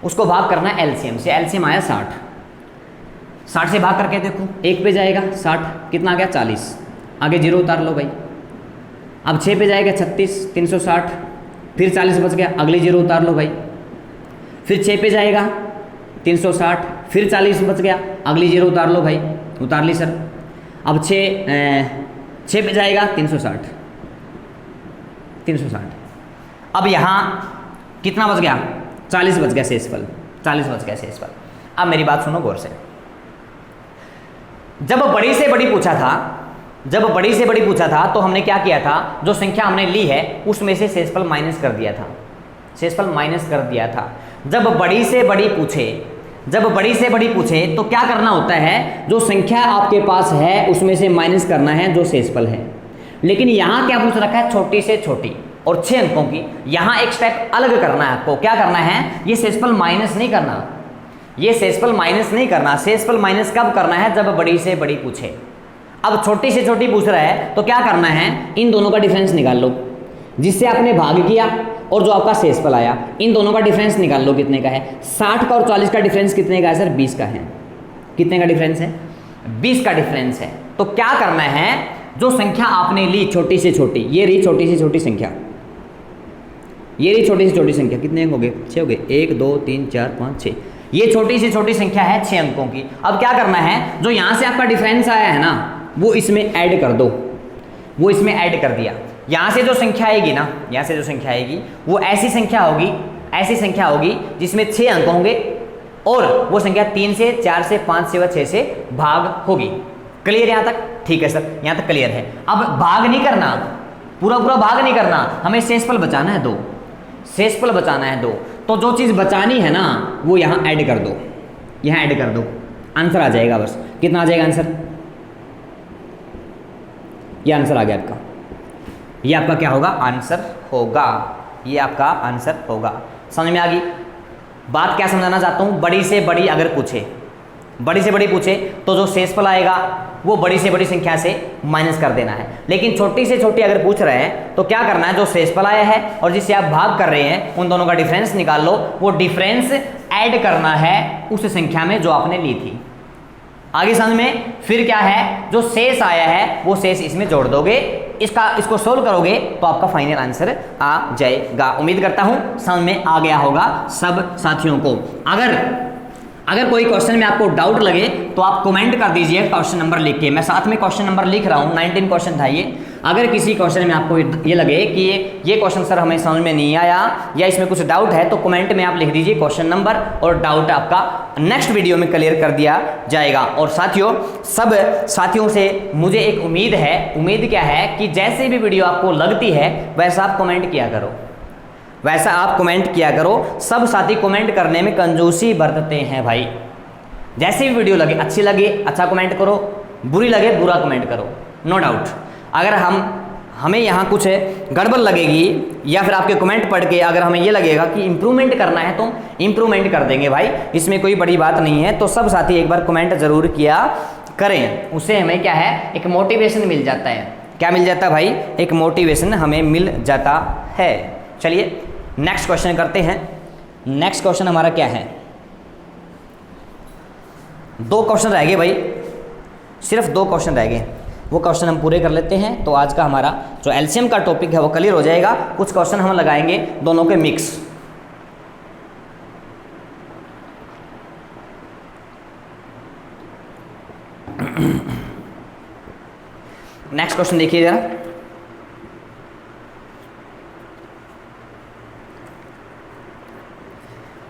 उसको भाग करना है एलसीएम से। एलसीएम आया 60। 60 से भाग करके देखो, 1 पे जाएगा 60, कितना आ गया? 40। आगे 0 उतार लो भाई। अब 6 पे जाएगा 36, 360, फिर 40 बच गया, अगले 0 उतार लो भाई। फिर 6 पे जाएगा 360, फिर 40 बच गया, अगली 0 उतार लो भाई। उतार ली सर। अब 6 पे जाएगा 360। अब यहाँ कितना बच गया? 40 बच गया शेषफल। 40 बच गया शेषफल। अब मेरी बात सुनो गौर से। जब बड़ी से बड़ी पूछा था तो हमने क्या किया था? जो संख्या हमने ली है उसमें से शेषफल माइनस कर दिया था। जब बड़ी से बड़ी पूछे तो क्या करना होता है? जो संख्या आपके पास है उसमें से माइनस करना है जो शेषफल है। लेकिन यहाँ क्या पूछ रखा है? छोटी से छोटी और 6 अंकों की। यहाँ एक स्टेप अलग करना है आपको। क्या करना है? ये शेषफल माइनस नहीं करना। शेषफल माइनस कब करना है? जब बड़ी से बड़ी पूछे। अब छोटी से छोटी पूछ रहा है तो क्या करना है? इन दोनों का डिफरेंस निकाल लो, जिससे आपने भाग किया और जो आपका शेषफल आया, इन दोनों का डिफरेंस निकाल लो कितने का है। 60 का और 40 का डिफरेंस कितने का है सर? 20 का है। कितने का डिफरेंस है? 20 का डिफरेंस है। तो क्या करना है? जो संख्या आपने ली छोटी से छोटी, ये रही छोटी से छोटी संख्या, कितने अंक हो गए? 6 हो गए। 1, 2, 3, 4, 5, 6। ये छोटी से छोटी संख्या है 6 अंकों की। अब क्या करना है? जो यहाँ से आपका डिफरेंस आया है ना वो इसमें ऐड कर दो। वो इसमें ऐड कर दिया। यहाँ से जो संख्या आएगी वो ऐसी संख्या होगी जिसमें 6 अंक होंगे और वो संख्या 3 से, 4 से, 5 से व 6 से भाग होगी। क्लियर यहाँ तक? ठीक है सर, यहाँ तक क्लियर है। अब भाग नहीं करना, पूरा भाग नहीं करना, हमें शेषफल बचाना है 2। तो जो चीज़ बचानी है ना वो यहाँ ऐड कर दो। आंसर आ जाएगा। बस कितना आ जाएगा आंसर? ये आंसर आ गया आपका। ये आपका क्या होगा? आंसर होगा। ये आपका आंसर होगा। समझ में आ गई बात? क्या समझाना चाहता हूँ? बड़ी से बड़ी अगर पूछे बड़ी से बड़ी पूछे तो जो शेषफल आएगा वो बड़ी से बड़ी संख्या से माइनस कर देना है। लेकिन छोटी से छोटी अगर पूछ रहे हैं तो क्या करना है, जो शेषफल आया है और जिससे आप भाग कर रहे हैं उन दोनों का डिफरेंस निकाल लो, वो डिफरेंस ऐड करना है उस संख्या में जो आपने ली थी। आगे समझ में? फिर क्या है, जो शेष आया है वो शेष इसमें जोड़ दोगे, इसको सोल्व करोगे तो आपका फाइनल आंसर आ जाएगा। उम्मीद करता हूं समझ में आ गया होगा सब साथियों को। अगर कोई क्वेश्चन में आपको डाउट लगे तो आप कमेंट कर दीजिए क्वेश्चन नंबर लिख के। मैं साथ में क्वेश्चन नंबर लिख रहा हूँ, 19 क्वेश्चन था ये। अगर किसी क्वेश्चन में आपको ये लगे कि ये क्वेश्चन सर हमें समझ में नहीं आया या इसमें कुछ डाउट है तो कमेंट में आप लिख दीजिए क्वेश्चन नंबर, और डाउट आपका नेक्स्ट वीडियो में क्लियर कर दिया जाएगा। और साथियों, सब साथियों से मुझे एक उम्मीद है। उम्मीद क्या है कि जैसे भी वीडियो आपको लगती है वैसा आप कमेंट किया करो, वैसा आप कमेंट किया करो। सब साथी कमेंट करने में कंजूसी बरतते हैं भाई। जैसे भी वीडियो लगे, अच्छी लगे अच्छा कमेंट करो, बुरी लगे बुरा कमेंट करो, नो डाउट। अगर हमें यहाँ कुछ गड़बड़ लगेगी या फिर आपके कमेंट पढ़ के अगर हमें ये लगेगा कि इम्प्रूवमेंट करना है तो इम्प्रूवमेंट कर देंगे भाई, इसमें कोई बड़ी बात नहीं है। तो सब साथी एक बार कमेंट ज़रूर किया करें, उससे हमें क्या है, एक मोटिवेशन मिल जाता है। क्या मिल जाता है भाई? एक मोटिवेशन हमें मिल जाता है। चलिए नेक्स्ट क्वेश्चन करते हैं। नेक्स्ट क्वेश्चन हमारा क्या है, 2 क्वेश्चन रह गए भाई, सिर्फ 2 क्वेश्चन रह गए, वो क्वेश्चन हम पूरे कर लेते हैं। तो आज का हमारा जो एलसीएम का टॉपिक है वो क्लियर हो जाएगा। कुछ क्वेश्चन हम लगाएंगे दोनों के मिक्स। नेक्स्ट क्वेश्चन देखिए जरा।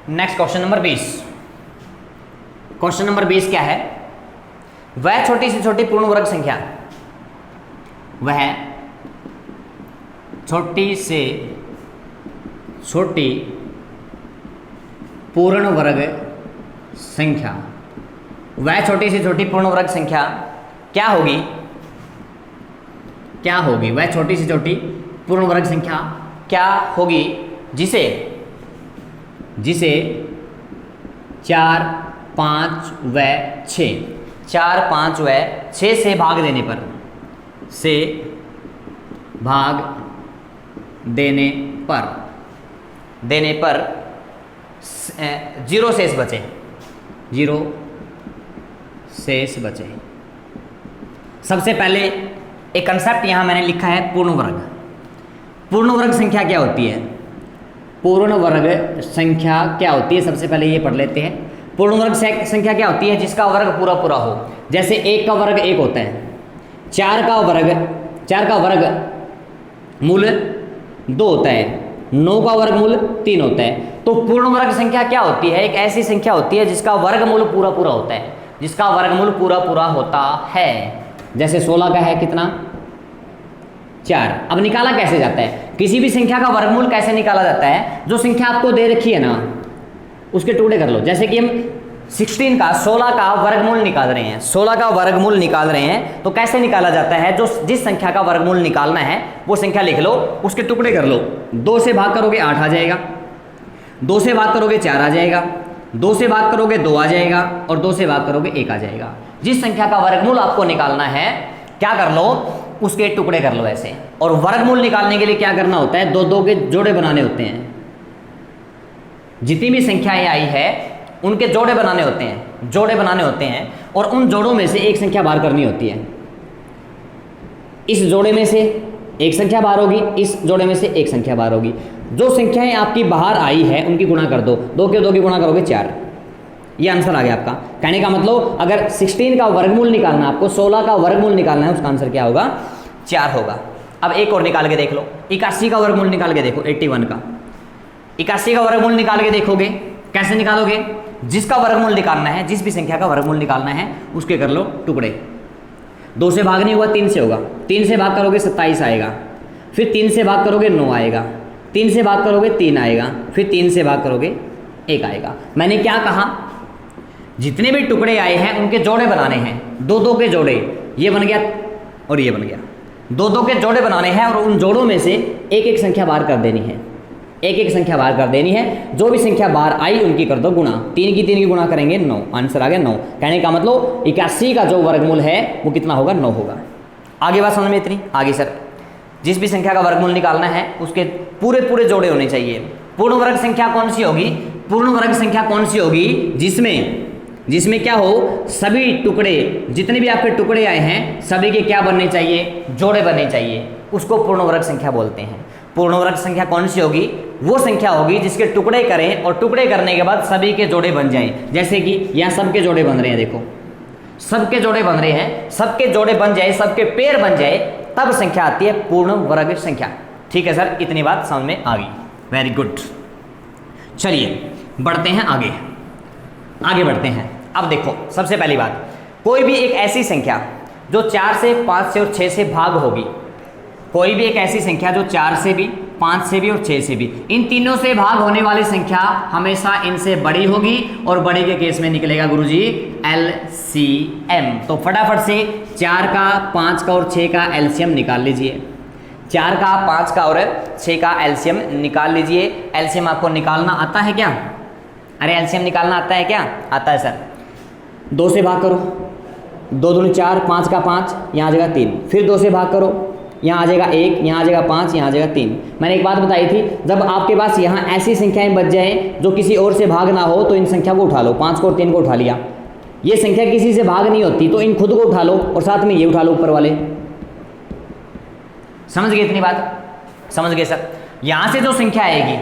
Next question number 20। Question number 20 क्या है, वह छोटी से छोटी पूर्ण वर्ग संख्या, वह छोटी से छोटी पूर्ण वर्ग संख्या, वह छोटी से छोटी पूर्ण वर्ग संख्या क्या होगी? क्या होगी वह छोटी से छोटी पूर्ण वर्ग संख्या क्या होगी जिसे 4, 5 व 6 4, 5 व 6 से भाग देने पर 0 शेष बचे, 0 शेष बचे। सबसे पहले एक कंसेप्ट यहाँ मैंने लिखा है, पूर्ण वर्ग। पूर्ण वर्ग संख्या क्या होती है? पूर्ण वर्ग संख्या क्या होती है, सबसे पहले ये पढ़ लेते हैं। पूर्ण वर्ग संख्या क्या होती है? जिसका वर्ग पूरा पूरा हो। जैसे 1 का वर्ग 1 होता है, 4 का वर्ग मूल 2 होता है, 9 का वर्ग मूल 3 होता है। तो पूर्ण वर्ग संख्या क्या होती है? एक ऐसी संख्या होती है जिसका वर्गमूल पूरा पूरा होता है, जिसका वर्गमूल पूरा पूरा होता है। जैसे 16 का है कितना? 4। अब निकाला कैसे जाता है? किसी भी संख्या का वर्गमूल कैसे निकाला जाता है? जो संख्या आपको दे रखी है ना उसके टुकड़े कर लो। जैसे कि हम 16 का वर्गमूल निकाल रहे हैं, 16 का वर्गमूल निकाल रहे हैं, तो कैसे निकाला जाता है? जिस संख्या का वर्गमूल निकालना है वो संख्या लिख लो, उसके टुकड़े कर लो। 2 से भाग करोगे 8 आ जाएगा, 2 से भाग करोगे 4 आ जाएगा, 2 से भाग करोगे 2 आ जाएगा, और 2 से भाग करोगे 1 आ जाएगा। जिस संख्या का वर्गमूल आपको निकालना है क्या कर लो, उसके टुकड़े कर लो ऐसे। और वर्गमूल निकालने के लिए क्या करना होता है? 2 के जोड़े बनाने होते हैं। जितनी भी संख्याएं आई है उनके जोड़े बनाने होते हैं, और उन जोड़ों में से एक संख्या बाहर करनी होती है। इस जोड़े में से एक संख्या बाहर होगी, इस जोड़े में से एक संख्या बाहर होगी। जो संख्याएं आपकी बाहर आई है उनकी गुणा कर दो, 2 के 2 की गुणा करोगे 4। ये आंसर आ गया आपका। कहने का मतलब अगर 16 का वर्गमूल निकालना है आपको, 16 का वर्गमूल निकालना है, उसका आंसर क्या होगा? 4 होगा। अब एक और निकाल के देख लो, 81 का वर्गमूल निकाल के देखो, 81 का 81 का वर्गमूल निकाल के देखोगे। कैसे निकालोगे? जिसका वर्गमूल निकालना है, जिस भी संख्या का वर्गमूल निकालना है उसके कर लो टुकड़े। 2 से भाग नहीं हुआ, 3 से होगा। 3 से भाग करोगे 27 आएगा, फिर 3 से भाग करोगे 9 आएगा, 3 से भाग करोगे 3 आएगा, फिर 3 से भाग करोगे 1 आएगा। मैंने क्या कहा? जितने भी टुकड़े आए हैं उनके जोड़े बनाने हैं, 2 के जोड़े। ये बन गया और ये बन गया, 2 के जोड़े बनाने हैं, और उन जोड़ों में से एक एक संख्या बाहर कर देनी है। एक एक संख्या बाहर कर देनी है, जो भी संख्या बाहर आई उनकी कर दो गुणा, 3 की गुणा करेंगे 9, आंसर आ गया 9। कहने का मतलब 81 का जो वर्गमूल है वो कितना होगा, 9 होगा। आगे बात समझ में इतनी? आगे सर, जिस भी संख्या का वर्गमूल निकालना है उसके पूरे पूरे जोड़े होने चाहिए। पूर्ण वर्ग संख्या कौन सी होगी? पूर्ण वर्ग संख्या कौन सी होगी? जिसमें क्या हो, सभी टुकड़े, जितने भी आपके टुकड़े आए हैं सभी के क्या बनने चाहिए, जोड़े बनने चाहिए, उसको पूर्ण वर्ग संख्या बोलते हैं। पूर्ण वर्ग संख्या कौन सी होगी? वो संख्या होगी जिसके टुकड़े करें और टुकड़े करने के बाद सभी के जोड़े बन जाएं। जैसे कि यहाँ सबके जोड़े बन रहे हैं, देखो सबके जोड़े बन रहे हैं, सबके जोड़े बन जाए, सबके पेड़ बन जाए, तब संख्या आती है पूर्ण वर्ग संख्या। ठीक है सर, इतनी बात समझ में आ गई, वेरी गुड। चलिए बढ़ते हैं आगे बढ़ते हैं। अब देखो सबसे पहली बात, कोई भी एक ऐसी संख्या जो 4 से 5 से और 6 से भाग होगी, कोई भी एक ऐसी संख्या जो 4 से भी, 5 से भी और 6 से भी, इन तीनों से भाग होने वाली संख्या हमेशा इनसे बड़ी होगी, और बड़ी के केस में निकलेगा गुरुजी LCM। तो फटाफट से 4 का, 5 का और 6 का LCM निकाल लीजिए। 4 का, 5 का और 6 का LCM निकाल लीजिए। LCM आपको निकालना आता है क्या? अरे LCM निकालना आता है क्या? आता है सर। 2 से भाग करो, 2 दूनी 4, 5 का 5, यहाँ आ जाएगा 3, फिर 2 से भाग करो, यहाँ आ जाएगा 1, यहाँ आ जाएगा 5, यहाँ आ जाएगा 3। मैंने एक बात बताई थी, जब आपके पास यहाँ ऐसी संख्याएं बच जाए जो किसी और से भाग ना हो तो इन संख्या को उठा लो। 5 को और 3 को उठा लिया, ये संख्या किसी से भाग नहीं होती तो इन खुद को उठा लो और साथ में ये उठा लो ऊपर वाले। समझ गए इतनी बात? समझ गए सर। यहाँ से जो संख्या आएगी,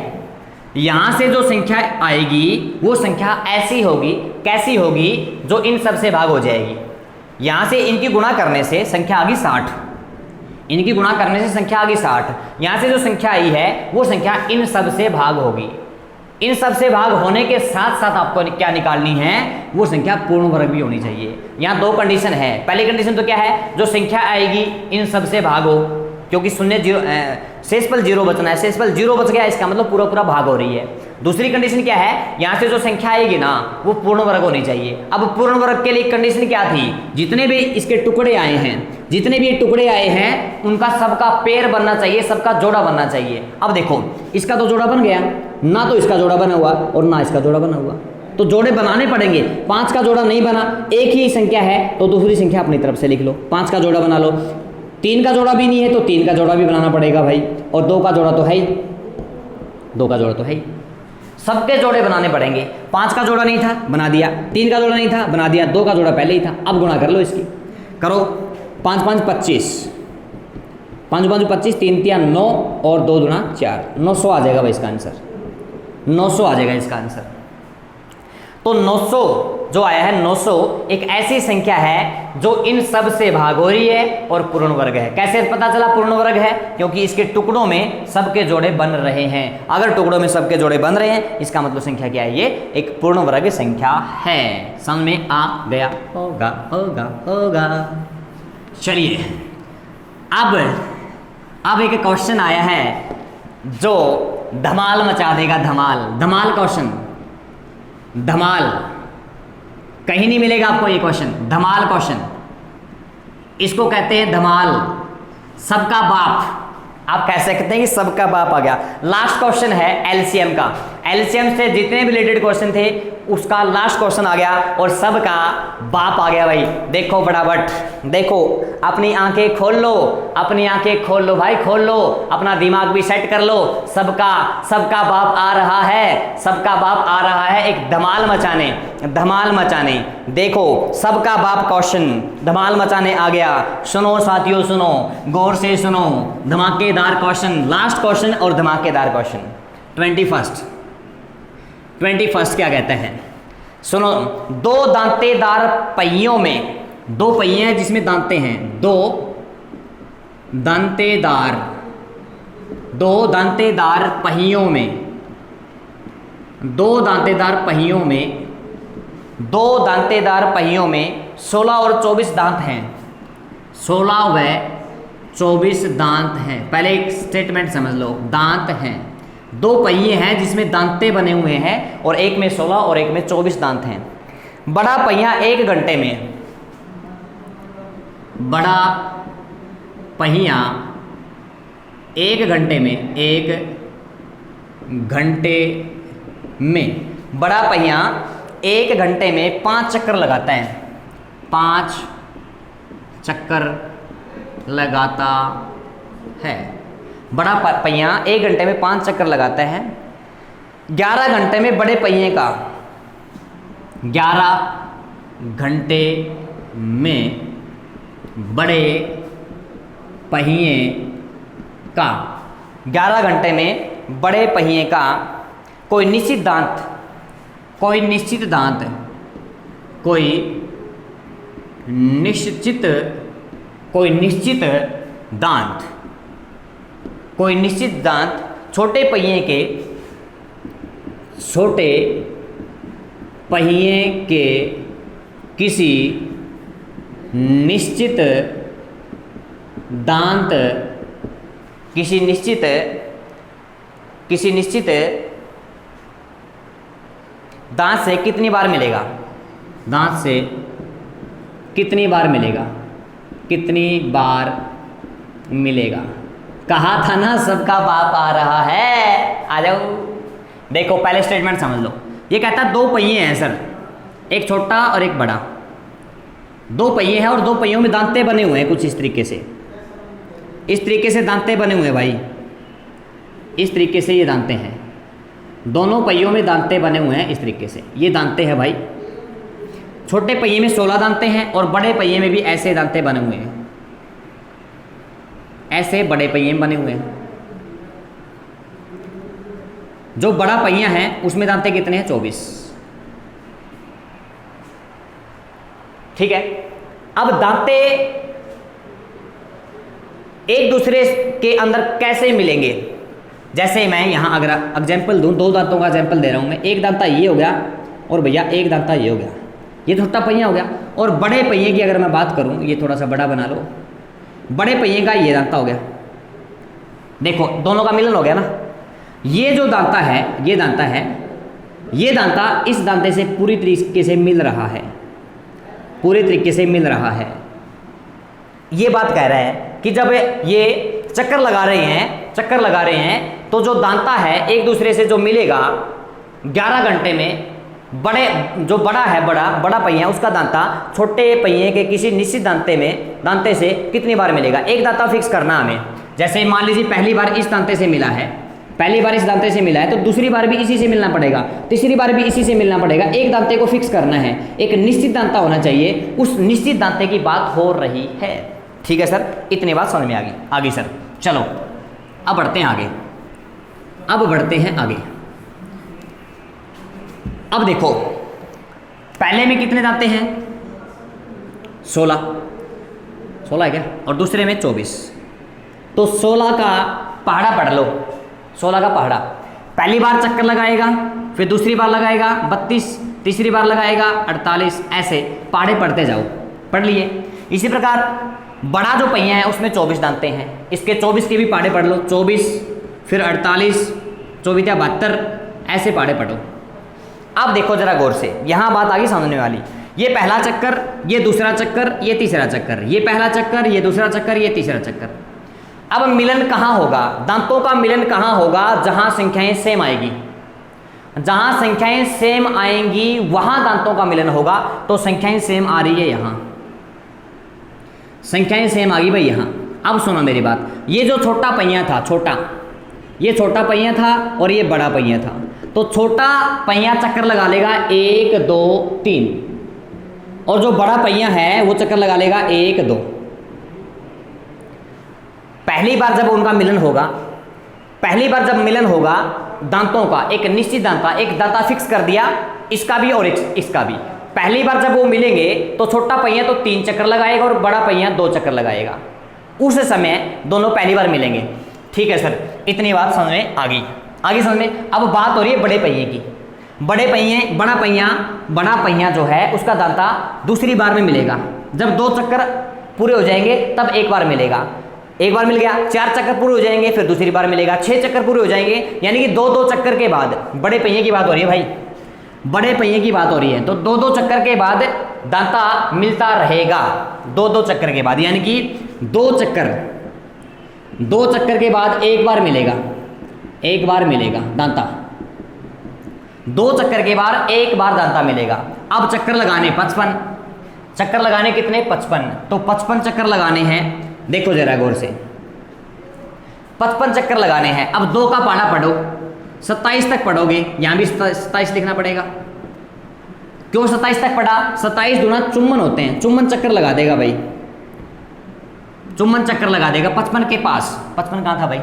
यहाँ से जो संख्या आएगी वो संख्या ऐसी होगी, कैसी होगी, जो इन सब से भाग हो जाएगी। यहाँ से इनकी गुणा करने से संख्या आ गई 60, इनकी गुणा करने से संख्या आ गई 60। यहाँ से जो संख्या आई है वो संख्या इन सब से भाग होगी। इन सब से भाग होने के साथ साथ आपको क्या निकालनी है, वो संख्या पूर्ण वर्ग भी होनी चाहिए। यहाँ 2 कंडीशन है। पहली कंडीशन तो क्या है, जो संख्या आएगी इन सब से भाग हो, क्योंकि शून्य जीरो, शेषफल 0 बचना है, शेषफल 0 बच गया, इसका मतलब पूरा पूरा भाग हो रही है। दूसरी कंडीशन क्या है, यहाँ से जो संख्या आएगी ना वो पूर्ण वर्ग होनी चाहिए। अब पूर्ण वर्ग के लिए कंडीशन क्या थी, जितने भी इसके टुकड़े आए हैं, जितने भी टुकड़े आए हैं उनका सबका पेड़ बनना चाहिए, सबका जोड़ा बनना चाहिए। अब देखो इसका तो जोड़ा बन गया ना, तो इसका जोड़ा बना हुआ और ना इसका जोड़ा बना हुआ, तो जोड़े बनाने पड़ेंगे। 5 का जोड़ा नहीं बना, एक ही संख्या है तो दूसरी संख्या अपनी तरफ से लिख लो, 5 का जोड़ा बना लो। 3 का जोड़ा भी नहीं है तो 3 का जोड़ा भी बनाना पड़ेगा भाई, और 2 का जोड़ा तो है ही, 2 का जोड़ा तो है ही, सबके जोड़े बनाने पड़ेंगे। 5 का जोड़ा नहीं था, बना दिया। 3 का जोड़ा नहीं था, बना दिया। 2 का जोड़ा पहले ही था। अब गुणा कर लो इसकी, करो 5 5 25, 5 5 25, 3 3 9 और 2 दूना 4, 900 आ जाएगा भाई इसका आंसर, 900 आ जाएगा इसका आंसर। तो 900 जो आया है, 900 एक ऐसी संख्या है जो इन सब से भाग हो रही है और पूर्ण वर्ग है। कैसे पता चला पूर्ण वर्ग है? क्योंकि इसके टुकड़ों में सबके जोड़े बन रहे हैं। अगर टुकड़ों में सबके जोड़े बन रहे हैं, इसका मतलब संख्या क्या है, ये एक पूर्ण वर्ग संख्या है। समझ में आ गया होगा, होगा, होगा। चलिए अब एक क्वेश्चन आया है जो धमाल मचा देगा, धमाल क्वेश्चन, धमाल, कहीं नहीं मिलेगा आपको ये क्वेश्चन, धमाल क्वेश्चन। इसको कहते हैं धमाल, सबका बाप। आप कह सकते हैं कि सबका बाप आ गया। लास्ट क्वेश्चन है एलसीएम का, एलसीएम से जितने भी रिलेटेड क्वेश्चन थे उसका लास्ट क्वेश्चन आ गया और सबका बाप आ गया भाई। देखो फटाफट, देखो अपनी आंखें खोल लो, अपनी आंखें खोल लो भाई, खोल लो, अपना दिमाग भी सेट कर लो। सबका बाप आ रहा है, सबका बाप आ रहा है एक धमाल मचाने। देखो सबका बाप क्वेश्चन धमाल मचाने आ गया। सुनो साथियों, सुनो गौर से सुनो, धमाकेदार क्वेश्चन, लास्ट क्वेश्चन और धमाकेदार क्वेश्चन। 21 क्या कहते हैं, सुनो। 2 दांतेदार पहियों में, 2 पहिए हैं जिसमें दांते हैं, 2 दांतेदार पहियों में, 2 दांतेदार पहियों में 16 और 24 दांत हैं, 16 व 24 दांत हैं। पहले एक स्टेटमेंट समझ लो, दांत हैं, 2 पहिए हैं जिसमें दांते बने हुए हैं और एक में 16 और एक में 24 दांत हैं। बड़ा पहिया 1 घंटे में, बड़ा पहिया 1 घंटे में 1 घंटे में। बड़ा पहिया 1 घंटे में 5 चक्कर लगाता है, 5 चक्कर लगाता है। बड़ा पहिया 1 घंटे में 5 चक्कर लगाता है। 11 घंटे में बड़े पहिए का, 11 घंटे में बड़े पहिए का, 11 घंटे में बड़े पहिए का कोई निश्चित दांत, कोई निश्चित दांत, कोई निश्चित, कोई निश्चित दांत, कोई निश्चित दांत छोटे पहिए के, छोटे पहिए के किसी निश्चित दांत, किसी निश्चित, किसी निश्चित दांत से कितनी बार मिलेगा, दांत से कितनी बार मिलेगा, कितनी बार मिलेगा। कहा था ना सबका बाप आ रहा है, आ जाओ। देखो पहले स्टेटमेंट समझ लो। ये कहता है 2 पहिए हैं सर, एक छोटा और एक बड़ा। 2 पहिए हैं और 2 पहियों में दांते बने हुए हैं कुछ इस तरीके से, इस तरीके से दांते बने हुए हैं भाई, इस तरीके से ये दांते हैं। दोनों पहियों में दांते बने हुए हैं इस तरीके से, ये दांते हैं भाई। छोटे पहिए में 16 दांते हैं और बड़े पहिए में भी ऐसे दांते बने हुए हैं, ऐसे बड़े पहिए में बने हुए हैं। जो बड़ा पहिया है उसमें दांते कितने हैं, 24। ठीक है। अब दांते एक दूसरे के अंदर कैसे मिलेंगे, जैसे मैं यहां अगर एग्जाम्पल दूं, 2 दांतों का एग्जाम्पल दे रहा हूं मैं। एक दांता ये हो गया और भैया एक दांता ये हो गया, ये छोटा पहिया हो गया। और बड़े पहिए की अगर मैं बात करूं, ये थोड़ा सा बड़ा बना लो, बड़े पहिए का ये दांता हो गया। देखो दोनों का मिलन हो गया ना। ये जो दांता है, ये दांता है, ये दांता इस दांते से पूरी तरीके से मिल रहा है, पूरे तरीके से मिल रहा है। ये बात कह रहा है कि जब ये चक्कर लगा रहे हैं, चक्कर लगा रहे हैं, तो जो दांता है एक दूसरे से जो मिलेगा 11 घंटे में, बड़े जो बड़ा है, बड़ा पहिया उसका दांता छोटे पहिए के किसी निश्चित दांते से कितनी बार मिलेगा। एक दांता फिक्स करना हमें। जैसे मान लीजिए पहली बार इस दांते से मिला है, पहली बार इस दांते से मिला है, तो दूसरी बार भी इसी से मिलना पड़ेगा, तीसरी बार भी इसी से मिलना पड़ेगा। एक दांते को फिक्स करना है, एक निश्चित दांता होना चाहिए, उस निश्चित दांते की बात हो रही है। ठीक है सर, इतनी बात समझ में आ गई। आगे सर चलो, अब बढ़ते हैं आगे, अब बढ़ते हैं आगे। अब देखो पहले में कितने दांते हैं, 16 है क्या, और दूसरे में 24। तो 16 का पहाड़ा पढ़ लो, 16 का पहाड़ा। पहली बार चक्कर लगाएगा, फिर दूसरी बार लगाएगा 32, तीसरी बार लगाएगा 48, ऐसे पहाड़े पढ़ते जाओ, पढ़ लिए। इसी प्रकार बड़ा जो पहिया है उसमें 24 दांते हैं, इसके 24 के भी पहाड़े पढ़ लो, 24 फिर 48, 24 या 72, ऐसे पहाड़े पढ़ो। अब देखो जरा गौर से, यहाँ बात आ गई समझने वाली। ये पहला चक्कर, ये दूसरा चक्कर, ये तीसरा चक्कर, ये पहला चक्कर, ये दूसरा चक्कर, ये तीसरा चक्कर। अब मिलन कहाँ होगा, दांतों का मिलन कहाँ होगा, जहाँ संख्याएं सेम आएगी। जहाँ संख्याएं सेम आएंगी वहाँ दांतों का मिलन होगा। तो संख्याएं सेम आ रही है यहाँ, संख्याएं सेम आ गई भाई यहाँ। अब सुनो मेरी बात, ये जो छोटा पहिया था, छोटा, ये छोटा पहिया था और ये बड़ा पहिया था। तो छोटा पहिया चक्कर लगा लेगा 1 2 3, और जो बड़ा पहिया है वो चक्कर लगा लेगा 1 2। पहली बार जब उनका मिलन होगा, पहली बार जब मिलन होगा दांतों का, एक निश्चित दांता, एक दांता फिक्स कर दिया, इसका भी और इसका भी। पहली बार जब वो मिलेंगे तो छोटा पहिया तो 3 चक्कर लगाएगा और बड़ा पहिया 2 चक्कर लगाएगा। उस समय दोनों पहली बार मिलेंगे। ठीक है सर, इतनी बात समझ में आ गई। आगे समझ में। अब बात हो रही है बड़े पहिए की। बड़े पहिए, बड़ा पहिया जो है उसका दांता दूसरी बार में मिलेगा। जब 2 चक्कर पूरे हो जाएंगे तब एक बार मिलेगा। एक बार मिल गया, 4 चक्कर पूरे हो जाएंगे फिर दूसरी बार मिलेगा, 6 चक्कर पूरे हो जाएंगे, यानी कि 2 चक्कर के बाद, बड़े पहिए की बात हो रही है भाई, बड़े पहिए की बात हो रही है। तो 2 चक्कर के बाद दांता मिलता रहेगा, 2 चक्कर के बाद, यानी कि 2 चक्कर के बाद एक बार मिलेगा, एक बार मिलेगा दांता, 2 चक्कर के बाद एक बार दांता मिलेगा। अब चक्कर लगाने 55, चक्कर लगाने कितने 55, तो 55 चक्कर लगाने हैं। देखो जरा गौर से, 55 चक्कर लगाने हैं। अब 2 का पाना पढ़ो, 27 तक पढ़ोगे, यहां भी 27 लिखना पड़ेगा। क्यों 27 तक पढ़ा, 27 दूना चुम्बन होते हैं, चुम्बन चक्कर लगा देगा भाई, चुम्बन चक्कर लगा देगा 55 के पास। 55 कहां था भाई,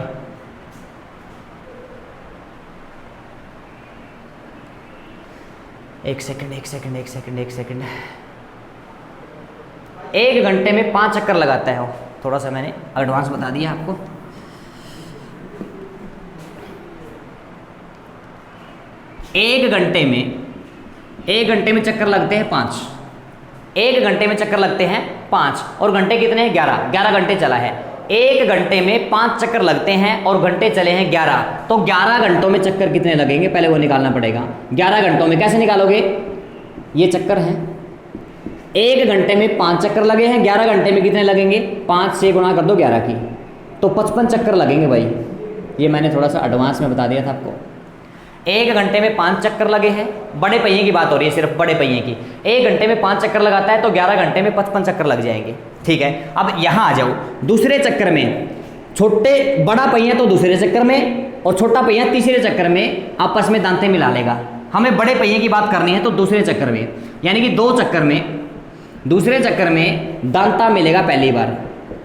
एक सेकंड 1 घंटे में 5 चक्कर लगाता है वो। थोड़ा सा मैंने एडवांस बता दिया आपको। एक घंटे में चक्कर लगते हैं 5, 1 घंटे में चक्कर लगते हैं 5, और घंटे कितने हैं 11 घंटे चला है। 1 घंटे में 5 चक्कर लगते हैं और घंटे चले हैं 11, तो 11 घंटों में चक्कर कितने लगेंगे पहले वो निकालना पड़ेगा। 11 घंटों में कैसे निकालोगे, ये चक्कर हैं, 1 घंटे में 5 चक्कर लगे हैं, 11 घंटे में कितने लगेंगे, 5 से गुणा कर दो 11 की, तो 55 चक्कर लगेंगे भाई। ये मैंने थोड़ा सा एडवांस में बता दिया था आपको। 1 घंटे में 5 चक्कर लगे हैं, बड़े पहिए की बात हो रही है, सिर्फ बड़े पहिए की। 1 घंटे में 5 चक्कर लगाता है तो 11 घंटे में 55 चक्कर लग जाएंगे। ठीक है, अब यहाँ आ जाओ दूसरे चक्कर में। बड़ा पहिया तो दूसरे चक्कर में और छोटा पहिया तीसरे चक्कर में आपस में दांते मिला लेगा। हमें बड़े पहिए की बात करनी है तो दूसरे चक्कर में, यानी कि 2 चक्कर में, दूसरे चक्कर में दांता मिलेगा पहली बार,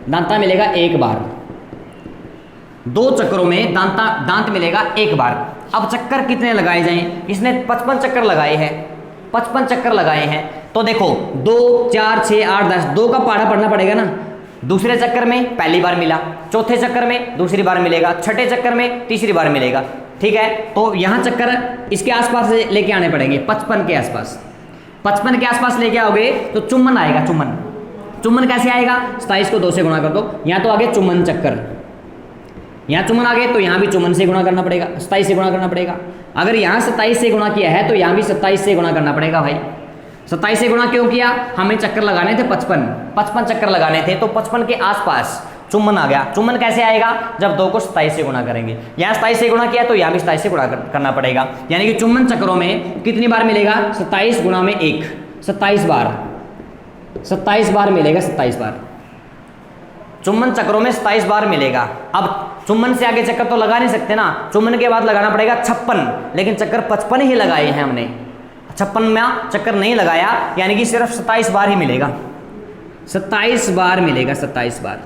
दांता मिलेगा 1 बार, 2 चक्करों में दांत मिलेगा 1 बार। अब चक्कर कितने लगाए जाएं, इसने 55 चक्कर लगाए हैं, 55 चक्कर लगाए हैं, तो देखो 2 4 6 8 10, 2 का पाढ़ा पढ़ना पड़ेगा ना। दूसरे चक्कर में पहली बार मिला, चौथे चक्कर में दूसरी बार मिलेगा, छठे चक्कर में तीसरी बार मिलेगा। ठीक है, तो यहाँ चक्कर इसके आसपास लेके आने पड़ेंगे, 55 के आसपास। 55 के आसपास लेके आओगे तो चुम्बन आएगा, चुम्बन कैसे आएगा, 27 को 2 से गुणा कर दो, यहाँ तो आगे चुम्बन चक्कर, यहाँ चुम्बन आ गए तो यहाँ भी चुम्बन से गुणा करना पड़ेगा, 27 से गुणा करना पड़ेगा। अगर यहाँ 27 से गुणा किया है तो यहाँ भी 27 से गुणा करना पड़ेगा भाई। 27 से गुणा क्यों किया, हमें चक्कर लगाने थे 55 चक्कर लगाने थे, तो 55 के आसपास चुम्बन आ गया। चुम्बन कैसे आएगा, जब 2 को 27 से गुणा करेंगे। यहाँ 27 से गुणा किया तो यहाँ भी 27 से गुणा करना पड़ेगा, यानी कि चुम्बन चक्रों में कितनी बार मिलेगा, 27 गुणा में 1, 27 बार, 27 बार मिलेगा, 27 बार चुम्बन चक्रों में 27 बार मिलेगा। अब चुम्बन से आगे चक्कर तो लगा नहीं सकते ना, चुम्बन के बाद लगाना पड़ेगा 56, लेकिन चक्कर 55 ही लगाए हैं हमने, 56 में चक्कर नहीं लगाया, यानी कि सिर्फ 27 बार ही मिलेगा, 27 बार मिलेगा, 27 बार।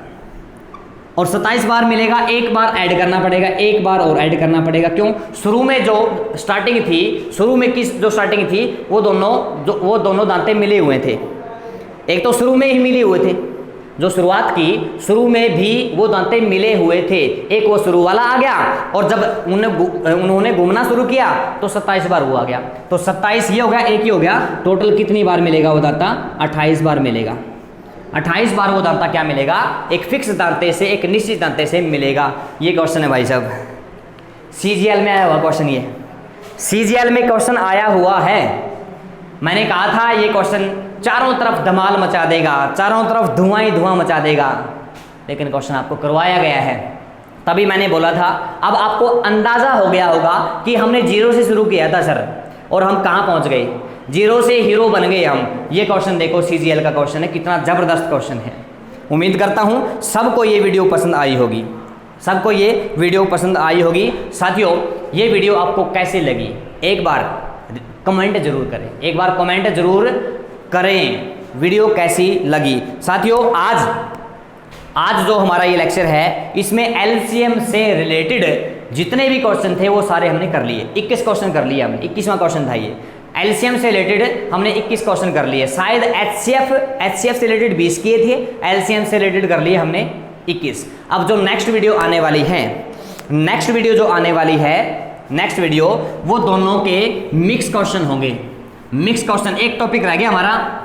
और 27 बार मिलेगा, 1 बार ऐड करना पड़ेगा, 1 बार और ऐड करना पड़ेगा। क्यों, शुरू में जो स्टार्टिंग थी, शुरू में जो स्टार्टिंग थी वो दोनों दांते मिले हुए थे। एक तो शुरू में ही मिले हुए थे, जो शुरुआत की शुरू में भी वो दांते मिले हुए थे, एक वो शुरू वाला आ गया, और जब उन्होंने घूमना शुरू किया तो 27 बार वो आ गया। तो 27 ये हो गया, एक ही हो गया, टोटल कितनी बार मिलेगा वो दांता, 28 बार मिलेगा। 28 बार वो दांता क्या मिलेगा, एक फिक्स दांते से, एक निश्चित दांते से मिलेगा। ये क्वेश्चन है भाई साहब, CGL में आया हुआ क्वेश्चन, ये CGL में क्वेश्चन आया हुआ है। मैंने कहा था ये क्वेश्चन चारों तरफ धमाल मचा देगा, चारों तरफ धुआं ही धुआं मचा देगा, लेकिन क्वेश्चन आपको करवाया गया है, तभी मैंने बोला था। अब आपको अंदाजा हो गया होगा कि हमने 0 से शुरू किया था सर, और हम कहाँ पहुँच गए, 0 से हीरो बन गए हम। ये क्वेश्चन देखो, CGL का क्वेश्चन है, कितना ज़बरदस्त क्वेश्चन है। उम्मीद करता हूँ सबको ये वीडियो पसंद आई होगी, सबको ये वीडियो पसंद आई होगी। साथियों, ये वीडियो आपको कैसे लगी, एक बार कमेंट जरूर करें, एक बार कमेंट जरूर करें, वीडियो कैसी लगी। साथियों, आज जो हमारा ये लेक्चर है, इसमें LCM से रिलेटेड जितने भी क्वेश्चन थे वो सारे हमने कर लिए, 21 क्वेश्चन कर लिए हमने, 21वां क्वेश्चन था ये। LCM से रिलेटेड हमने 21 क्वेश्चन कर लिए, शायद HCF से रिलेटेड 20 किए थे, LCM से रिलेटेड कर लिए हमने 21। अब जो नेक्स्ट वीडियो आने वाली है, नेक्स्ट वीडियो वो दोनों के मिक्स क्वेश्चन होंगे। मिक्स क्वेश्चन, एक टॉपिक रह गया हमारा,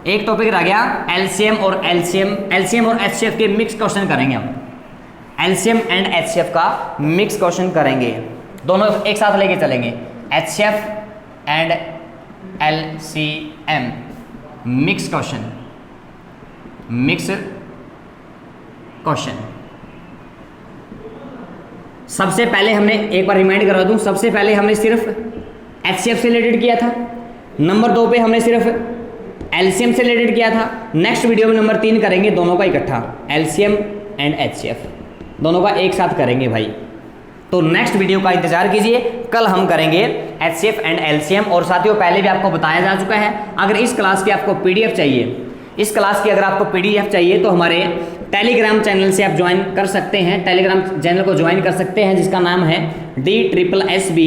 एक टॉपिक रह गया LCM और HCF के मिक्स क्वेश्चन करेंगे हम। LCM एंड HCF का मिक्स क्वेश्चन करेंगे, दोनों एक साथ लेके चलेंगे, HCF and LCM mix question, सबसे पहले हमने एक बार रिमाइंड करा दूं, सबसे पहले हमने सिर्फ HCF से रिलेटेड किया था। नंबर 2 पे हमने सिर्फ LCM से रिलेटेड किया था। नेक्स्ट वीडियो में नंबर 3 करेंगे दोनों का इकट्ठा, LCM एंड HCF दोनों का एक साथ करेंगे भाई। तो नेक्स्ट वीडियो का इंतजार कीजिए, कल हम करेंगे HCF एंड LCM। और साथियों पहले भी आपको बताया जा चुका है, अगर इस क्लास की आपको PDF चाहिए, इस क्लास की अगर आपको PDF चाहिए तो हमारे टेलीग्राम चैनल से आप ज्वाइन कर सकते हैं। टेलीग्राम चैनल को ज्वाइन कर सकते हैं जिसका नाम है DSSB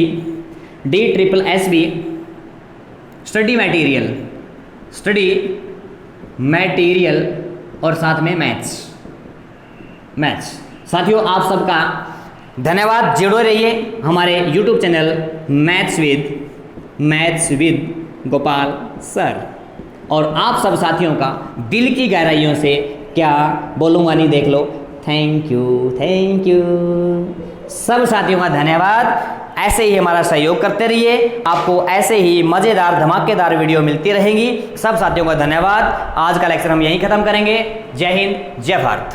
स्टडी मटेरियल और साथ में मैथ्स। साथियों आप सबका धन्यवाद, जुड़े रहिए हमारे YouTube channel maths with Gopal sir. और आप सब साथियों का दिल की गहराइयों से क्या बोलूँगा नहीं, देख लो। थैंक यू सब साथियों का धन्यवाद। ऐसे ही हमारा सहयोग करते रहिए, आपको ऐसे ही मज़ेदार धमाकेदार वीडियो मिलती रहेंगी। सब साथियों का धन्यवाद। आज का लेक्चर हम यहीं ख़त्म करेंगे। जय हिंद, जय भारत।